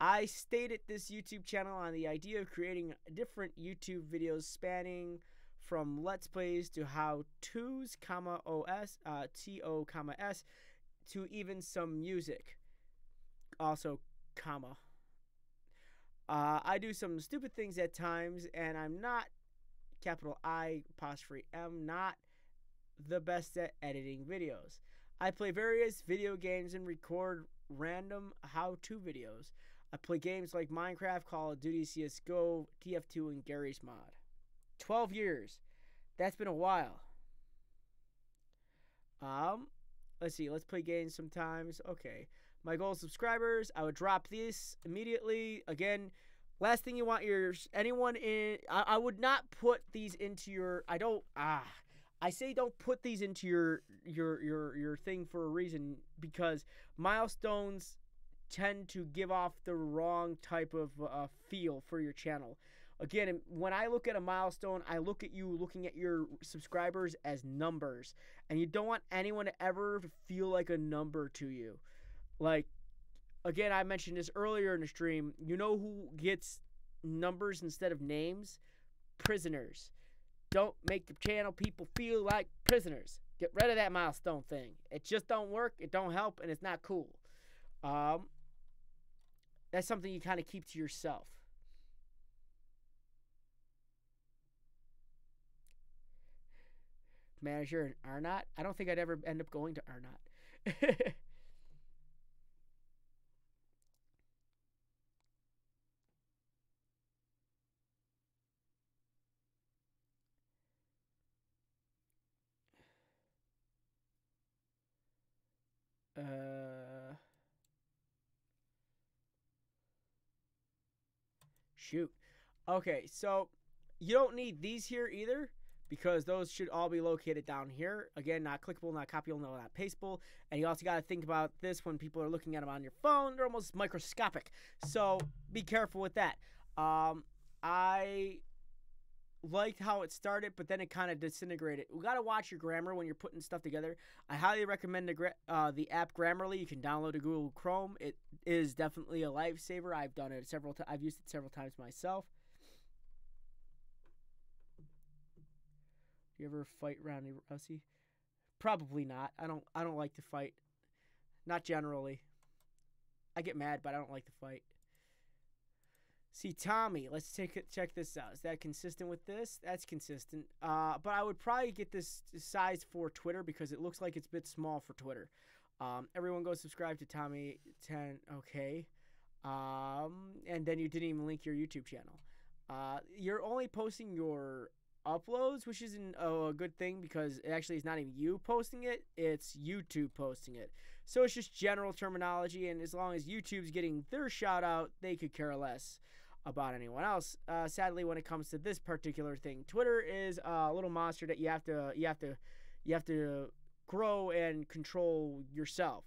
I stated this YouTube channel on the idea of creating different YouTube videos spanning from Let's Plays to how-tos, TO, to even some music. Also, comma. I do some stupid things at times, and I'm not, capital I, apostrophe M, not the best at editing videos. I play various video games and record random how-to videos. I play games like Minecraft, Call of Duty, CSGO, TF2, and Garry's Mod. 12 years. That's been a while. Let's see. Let's play games sometimes. Okay. My goal is subscribers. I would drop this immediately. Again, last thing you want anyone in. I would not put these into your. I say don't put these into your thing for a reason, because milestones tend to give off the wrong type of feel for your channel. Again, when I look at a milestone, I look at you looking at your subscribers as numbers, and you don't want anyone to ever feel like a number to you. Like, again, I mentioned this earlier in the stream. You know who gets numbers instead of names? Prisoners. Don't make the channel people feel like prisoners. Get rid of that milestone thing. It just don't work, it don't help, and it's not cool. That's something you kind of keep to yourself. Manager in Arnott? I don't think I'd ever end up going to Arnott. Shoot. Okay, so you don't need these here either, because those should all be located down here. Again, not clickable, not copyable, no, not pastable. And you also got to think about this when people are looking at them on your phone. They're almost microscopic. So be careful with that. I liked how it started, but then it kind of disintegrated. We got to watch your grammar when you're putting stuff together. I highly recommend the app Grammarly. You can download it Google Chrome. It is definitely a lifesaver. I've done it several times. I've used it several times myself. Do you ever fight Ronnie Rousey? Probably not. I don't like to fight. Not generally. I get mad, but I don't like to fight. See, Tommy, let's check this out. Is that consistent with this? That's consistent. But I would probably get this size for Twitter, because it looks like it's a bit small for Twitter. Everyone go subscribe to Tommy 10. Okay. And then you didn't even link your YouTube channel. You're only posting your uploads, which isn't a good thing, because it actually is not even you posting it, it's YouTube posting it. So it's just general terminology, and as long as YouTube's getting their shout out, they could care less about anyone else. Sadly, when it comes to this particular thing, Twitter is a little monster that you have to grow and control yourself.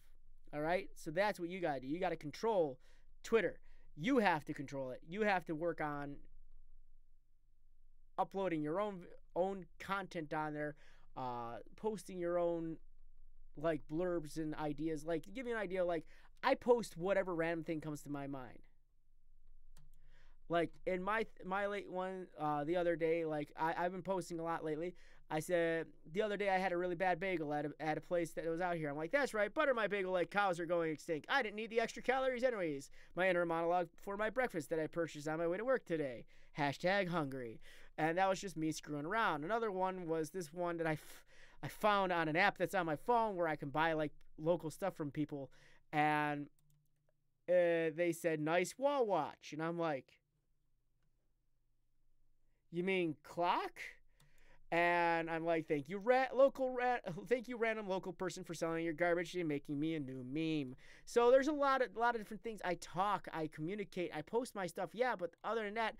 All right, so that's what you gotta do. You gotta control Twitter. You have to control it. You have to work on uploading your own content on there, posting your own like blurbs and ideas. Like, to give you an idea, like, I post whatever random thing comes to my mind. Like in my late one the other day, like I've been posting a lot lately. I said the other day I had a really bad bagel at a place that was out here. I'm like, that's right, butter my bagel like cows are going extinct. I didn't need the extra calories anyways. My inner monologue for my breakfast that I purchased on my way to work today. #hungry. And that was just me screwing around. Another one was this one that I found on an app that's on my phone where I can buy like local stuff from people. And they said, nice wall watch. And I'm like, you mean clock? And I'm like, thank you, random local person, for selling your garbage and making me a new meme. So there's a lot of different things. I talk, I communicate, I post my stuff. Yeah, but other than that,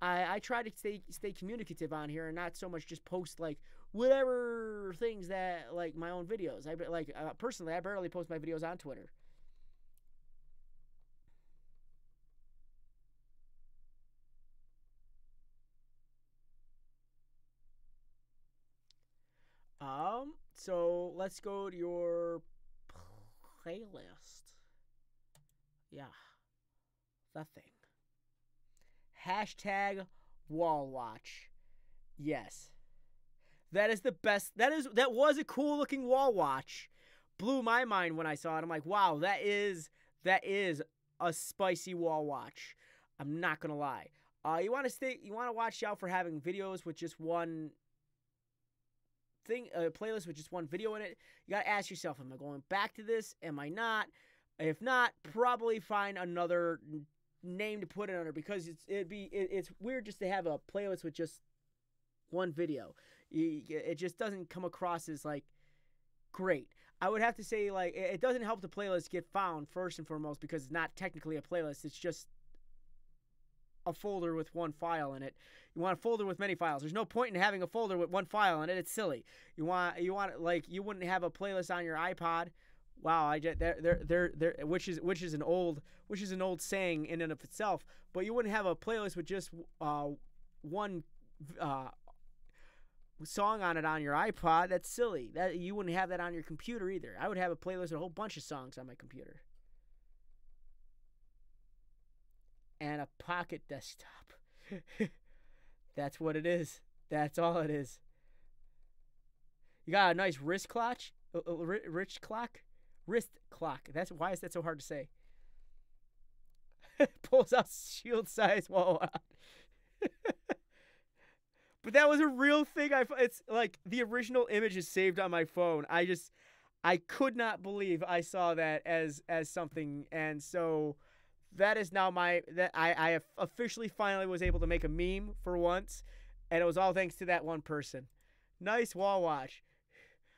I try to stay communicative on here and not so much just post like whatever things that, like, my own videos. Personally, I barely post my videos on Twitter. So let's go to your playlist. Yeah, that thing. Hashtag wall watch. Yes. That is the best. That was a cool looking wall watch. Blew my mind when I saw it. I'm like, wow, that is a spicy wall watch. I'm not gonna lie. You want to watch out for having videos with just one thing, a playlist with just one video in it. You gotta ask yourself, am I going back to this? Am I not? If not, probably find another name to put it under, because it's weird just to have a playlist with just one video. It just doesn't come across as like great. I would have to say, like, it doesn't help the playlist get found first and foremost, because it's not technically a playlist. It's just a folder with one file in it. You want a folder with many files. There's no point in having a folder with one file in it. It's silly. You want like, you wouldn't have a playlist on your iPod. Wow, which is an old saying in and of itself. But you wouldn't have a playlist with just one song on it on your iPod. That's silly. That you wouldn't have that on your computer either. I would have a playlist with a whole bunch of songs on my computer. And a pocket desktop. That's what it is. That's all it is. You got a nice wrist clock. Wrist clock. Why is that so hard to say? Pulls out shield size wall watch. But that was a real thing. It's like the original image is saved on my phone. I could not believe I saw that as something, and so that is now I have officially finally was able to make a meme for once, and it was all thanks to that one person. Nice wall watch.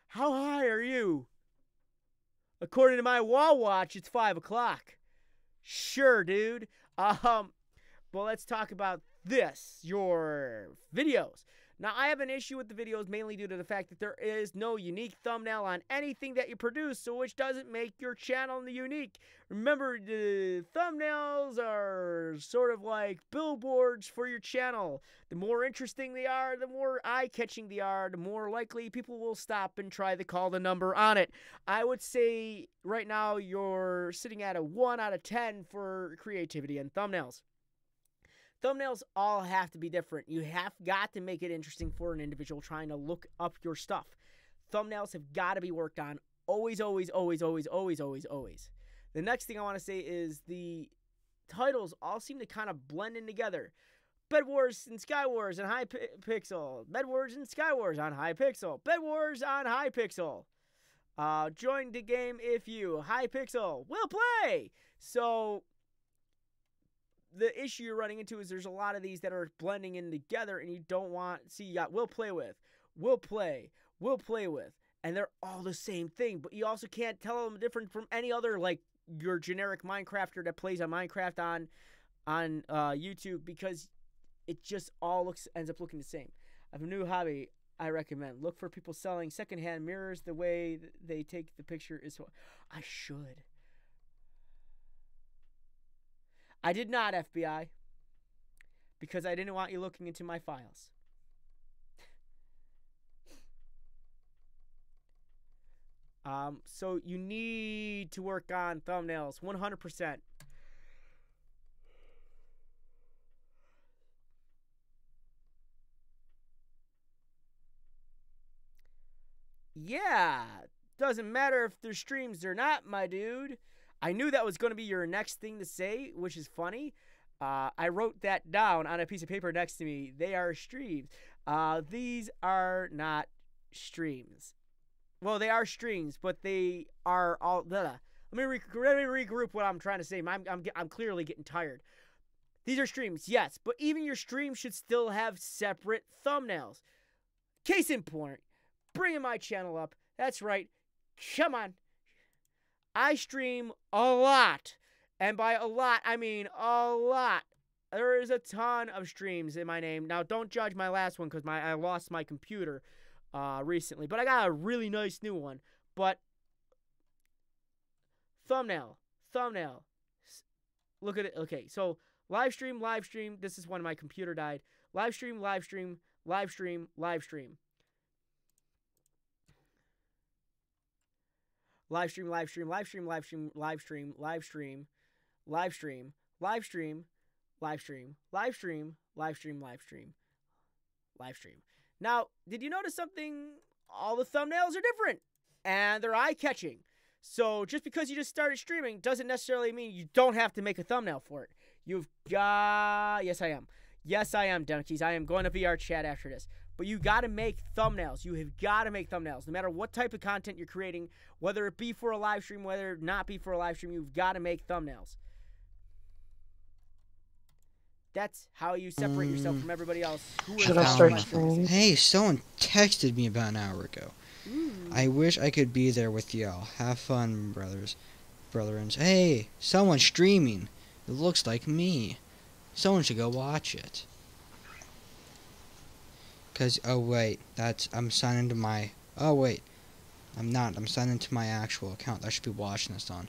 How high are you? According to my wall watch, it's 5 o'clock. Sure, dude. But let's talk about your videos. Now, I have an issue with the videos mainly due to the fact that there is no unique thumbnail on anything that you produce, so which doesn't make your channel unique. Remember, the thumbnails are sort of like billboards for your channel. The more interesting they are, the more eye-catching they are, the more likely people will stop and try to call the number on it. I would say right now you're sitting at a 1 out of 10 for creativity and thumbnails. Thumbnails all have to be different. You have got to make it interesting for an individual trying to look up your stuff. Thumbnails have got to be worked on. Always, always, always, always, always, always, always. The next thing I want to say is the titles all seem to kind of blend in together. Bed Wars and Sky Wars on Hypixel. Bed Wars and Sky Wars on Hypixel. Bed Wars on Hypixel. Join the game if you. Hypixel will play. So the issue you're running into is there's a lot of these that are blending in together, and you don't want. See, you got will play with, will play with, and they're all the same thing. But you also can't tell them different from any other, like your generic Minecrafter that plays on Minecraft on YouTube, because it just all ends up looking the same. I have a new hobby I recommend. Look for people selling secondhand mirrors. The way they take the picture is so. I should. I did not, FBI, because I didn't want you looking into my files. So you need to work on thumbnails 100%. Yeah, doesn't matter if there's streams or not, my dude. I knew that was going to be your next thing to say, which is funny. I wrote that down on a piece of paper next to me. They are streams. These are not streams. Well, they are streams, but they are all. Let me regroup what I'm trying to say. I'm clearly getting tired. These are streams, yes, but even your stream should still have separate thumbnails. Case in point, bringing my channel up. That's right. Come on. I stream a lot. And by a lot, I mean a lot. There is a ton of streams in my name. Now, don't judge my last one because I lost my computer. recently, but I got a really nice new one. But thumbnail. Look at it. Okay, so live stream. This is when my computer died. Live stream. Live stream. Now, did you notice something? All the thumbnails are different, and they're eye-catching. So just because you just started streaming doesn't necessarily mean you don't have to make a thumbnail for it. You've got... Yes, I am, Donkeys. I am going to VR chat after this. But you got to make thumbnails. You have got to make thumbnails. No matter what type of content you're creating, whether it be for a live stream, whether it not be for a live stream, you've got to make thumbnails. That's how you separate yourself from everybody else. Should I start streaming? Hey, someone texted me about an hour ago. I wish I could be there with y'all. Have fun, brethrens. Hey, someone's streaming. It looks like me. Someone should go watch it. Oh wait, I'm signed into my, oh wait, I'm not, I'm signed into my actual account that I should be watching this on.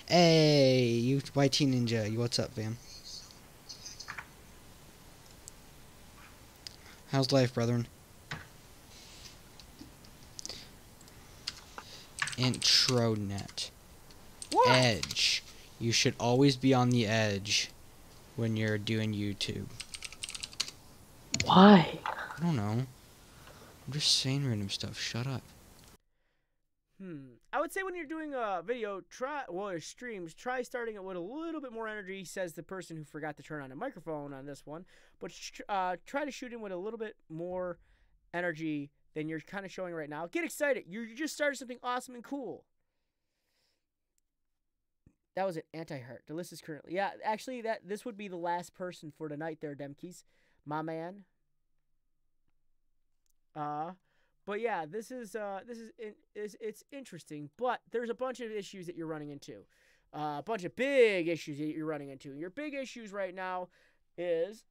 Hey, you YT Ninja, what's up, fam? How's life, brethren? Intronet. What? Edge. You should always be on the edge when you're doing YouTube. Why? I don't know. I'm just saying random stuff. Shut up. I would say when you're doing a video, or streams, try starting it with a little bit more energy, says the person who forgot to turn on a microphone on this one. But try to shoot in with a little bit more energy than you're kind of showing right now. Get excited. You just started something awesome and cool. That was an anti-heart. The list is currently... Yeah, actually, this would be the last person for tonight there, Demkeys. My man. But yeah, it's interesting, but there's a bunch of issues that you're running into. A bunch of big issues that you're running into. Your big issues right now is...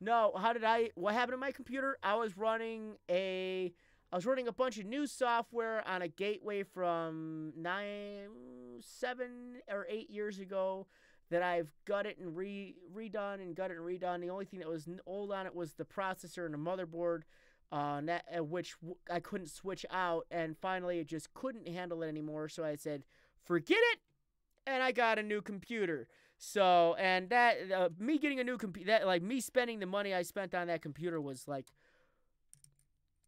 No, what happened to my computer? I was running a bunch of new software on a gateway from 7 or 8 years ago that I've gutted and redone and gutted and redone. The only thing that was old on it was the processor and the motherboard, which I couldn't switch out, and finally it just couldn't handle it anymore, so I said, forget it, and I got a new computer. So, and that, me getting a new computer, me spending the money I spent on that computer was like,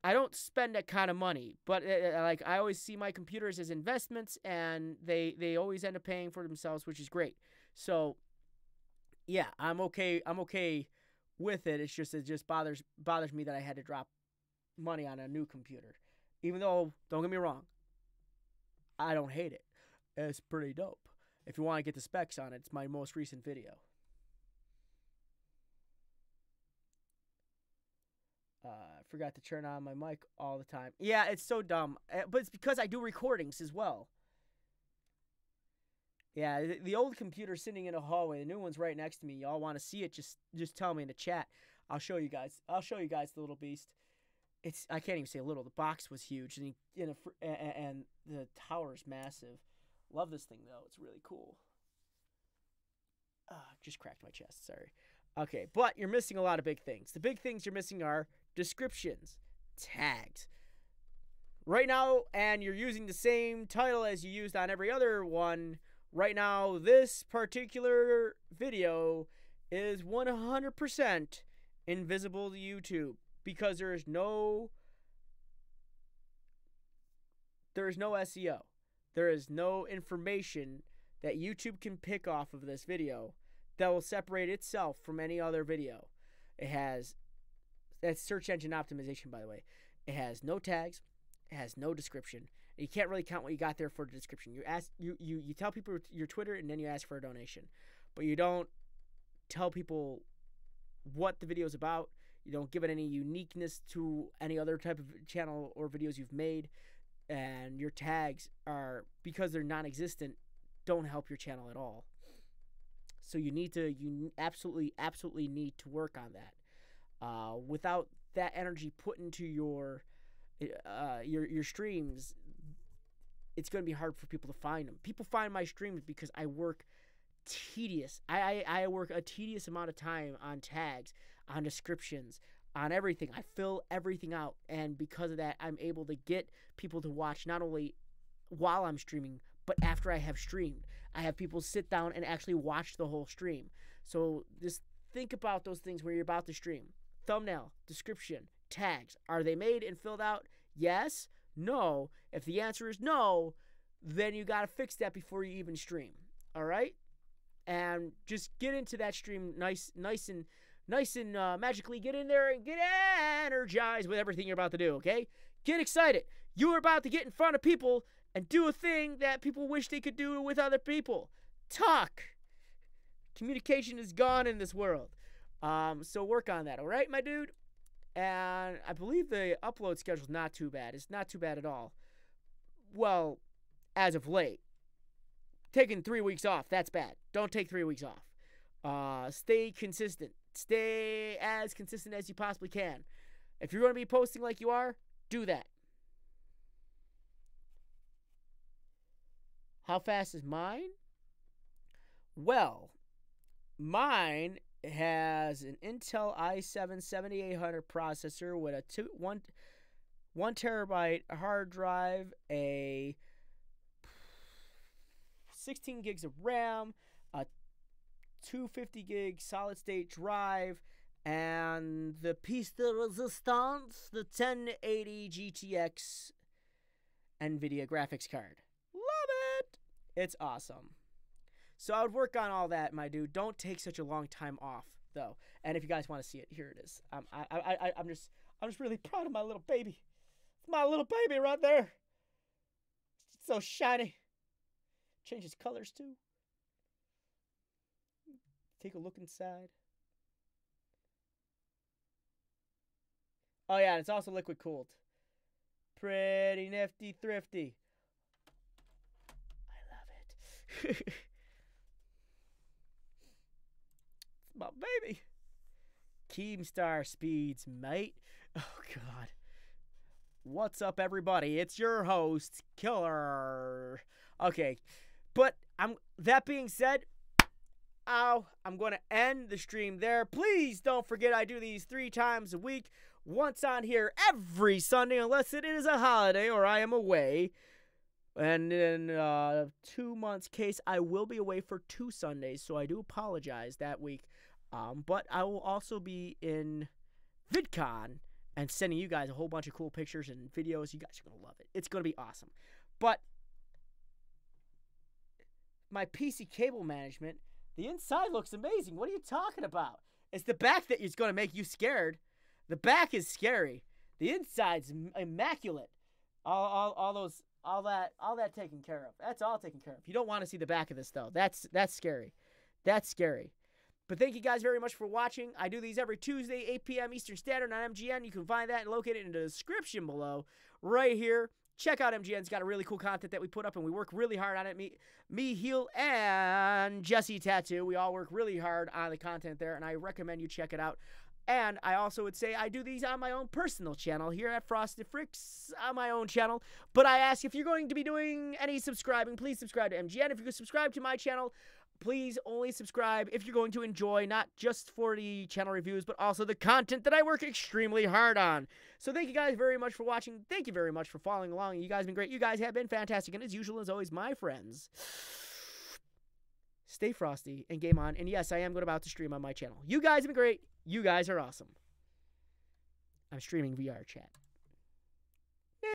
I don't spend that kind of money, but I always see my computers as investments, and they always end up paying for themselves, which is great. So, yeah, I'm okay with it. It just bothers me that I had to drop money on a new computer, even though, don't get me wrong, I don't hate it. It's pretty dope. If you want to get the specs on it, it's my most recent video. I forgot to turn on my mic all the time. Yeah, it's so dumb. But it's because I do recordings as well. Yeah, the old computer's sitting in a hallway. The new one's right next to me. Y'all want to see it, just tell me in the chat. I'll show you guys. The little beast. I can't even say little. The box was huge, and the tower's massive. Love this thing, though. It's really cool. Just cracked my chest. Sorry. Okay, but you're missing a lot of big things. The big things you're missing are descriptions, tags. Right now, and you're using the same title as you used on every other one. Right now, this particular video is 100% invisible to YouTube because there is no SEO. There is no information that YouTube can pick off of this video that will separate itself from any other video. That's search engine optimization, by the way. It has no tags. It has no description. And you can't really count what you got there for the description. You tell people your Twitter, and then you ask for a donation. But you don't tell people what the video is about. You don't give it any uniqueness to any other type of channel or videos you've made. And your tags are, because they're non-existent, don't help your channel at all. So you absolutely need to work on that. Without that energy put into your streams, it's going to be hard for people to find them. People find my streams because I work tedious. I work a tedious amount of time on tags, on descriptions, on everything. I fill everything out, and because of that, I'm able to get people to watch not only while I'm streaming, but after I have streamed. I have people sit down and actually watch the whole stream. So just think about those things where you're about to stream. Thumbnail, description, tags. Are they made and filled out? Yes? No? If the answer is no, then you got to fix that before you even stream. All right? And just get into that stream nice and magically get in there and get energized with everything you're about to do, okay? Get excited. You are about to get in front of people and do a thing that people wish they could do with other people. Talk. Communication is gone in this world. So work on that, all right, my dude? And I believe the upload schedule is not too bad. It's not too bad at all. Well, as of late. Taking 3 weeks off, that's bad. Don't take 3 weeks off. Stay consistent. Stay as consistent as you possibly can. If you're going to be posting like you are, do that. How fast is mine? Well, mine has an Intel i7 7800 processor with a 1 terabyte hard drive, a 16 gigs of RAM, a 250 gig solid state drive, and the piece de resistance, the 1080 GTX NVIDIA graphics card. Love it! It's awesome. So I would work on all that, my dude. Don't take such a long time off, though. And if you guys want to see it, here it is. I'm just really proud of my little baby. It's my little baby right there. It's so shiny. Changes colors too. Take a look inside. Oh yeah, it's also liquid cooled. Pretty nifty thrifty. I love it. It's my baby. Keemstar speeds, mate. Oh god. What's up, everybody? It's your host, Killer. Okay, but that being said, I'm going to end the stream there. Please don't forget I do these 3 times a week. Once on here every Sunday, unless it is a holiday or I am away. And in 2 months' case, I will be away for 2 Sundays, so I do apologize that week. But I will also be in VidCon and sending you guys a whole bunch of cool pictures and videos. You guys are going to love it. It's going to be awesome. But my PC cable management, the inside looks amazing. What are you talking about? It's the back that is going to make you scared. The back is scary. The inside's immaculate. All that taken care of. That's all taken care of. You don't want to see the back of this though. That's scary. That's scary. But thank you guys very much for watching. I do these every Tuesday, 8 p.m. Eastern Standard on MGN. You can find that and locate it in the description below, right here. Check out MGN. It's got a really cool content that we put up, and we work really hard on it. Me, Heel, and Jesse Tattoo. We all work really hard on the content there, and I recommend you check it out. And I also would say I do these on my own personal channel here at Frosted Fricks, on my own channel. But I ask if you're going to be doing any subscribing, please subscribe to MGN. If you subscribe to my channel, please only subscribe if you're going to enjoy not just for the channel reviews, but also the content that I work extremely hard on. So thank you guys very much for watching. Thank you very much for following along. You guys have been great. You guys have been fantastic. And as usual, as always, my friends, stay frosty and game on. And yes, I am about to stream on my channel. You guys have been great. You guys are awesome. I'm streaming VR chat.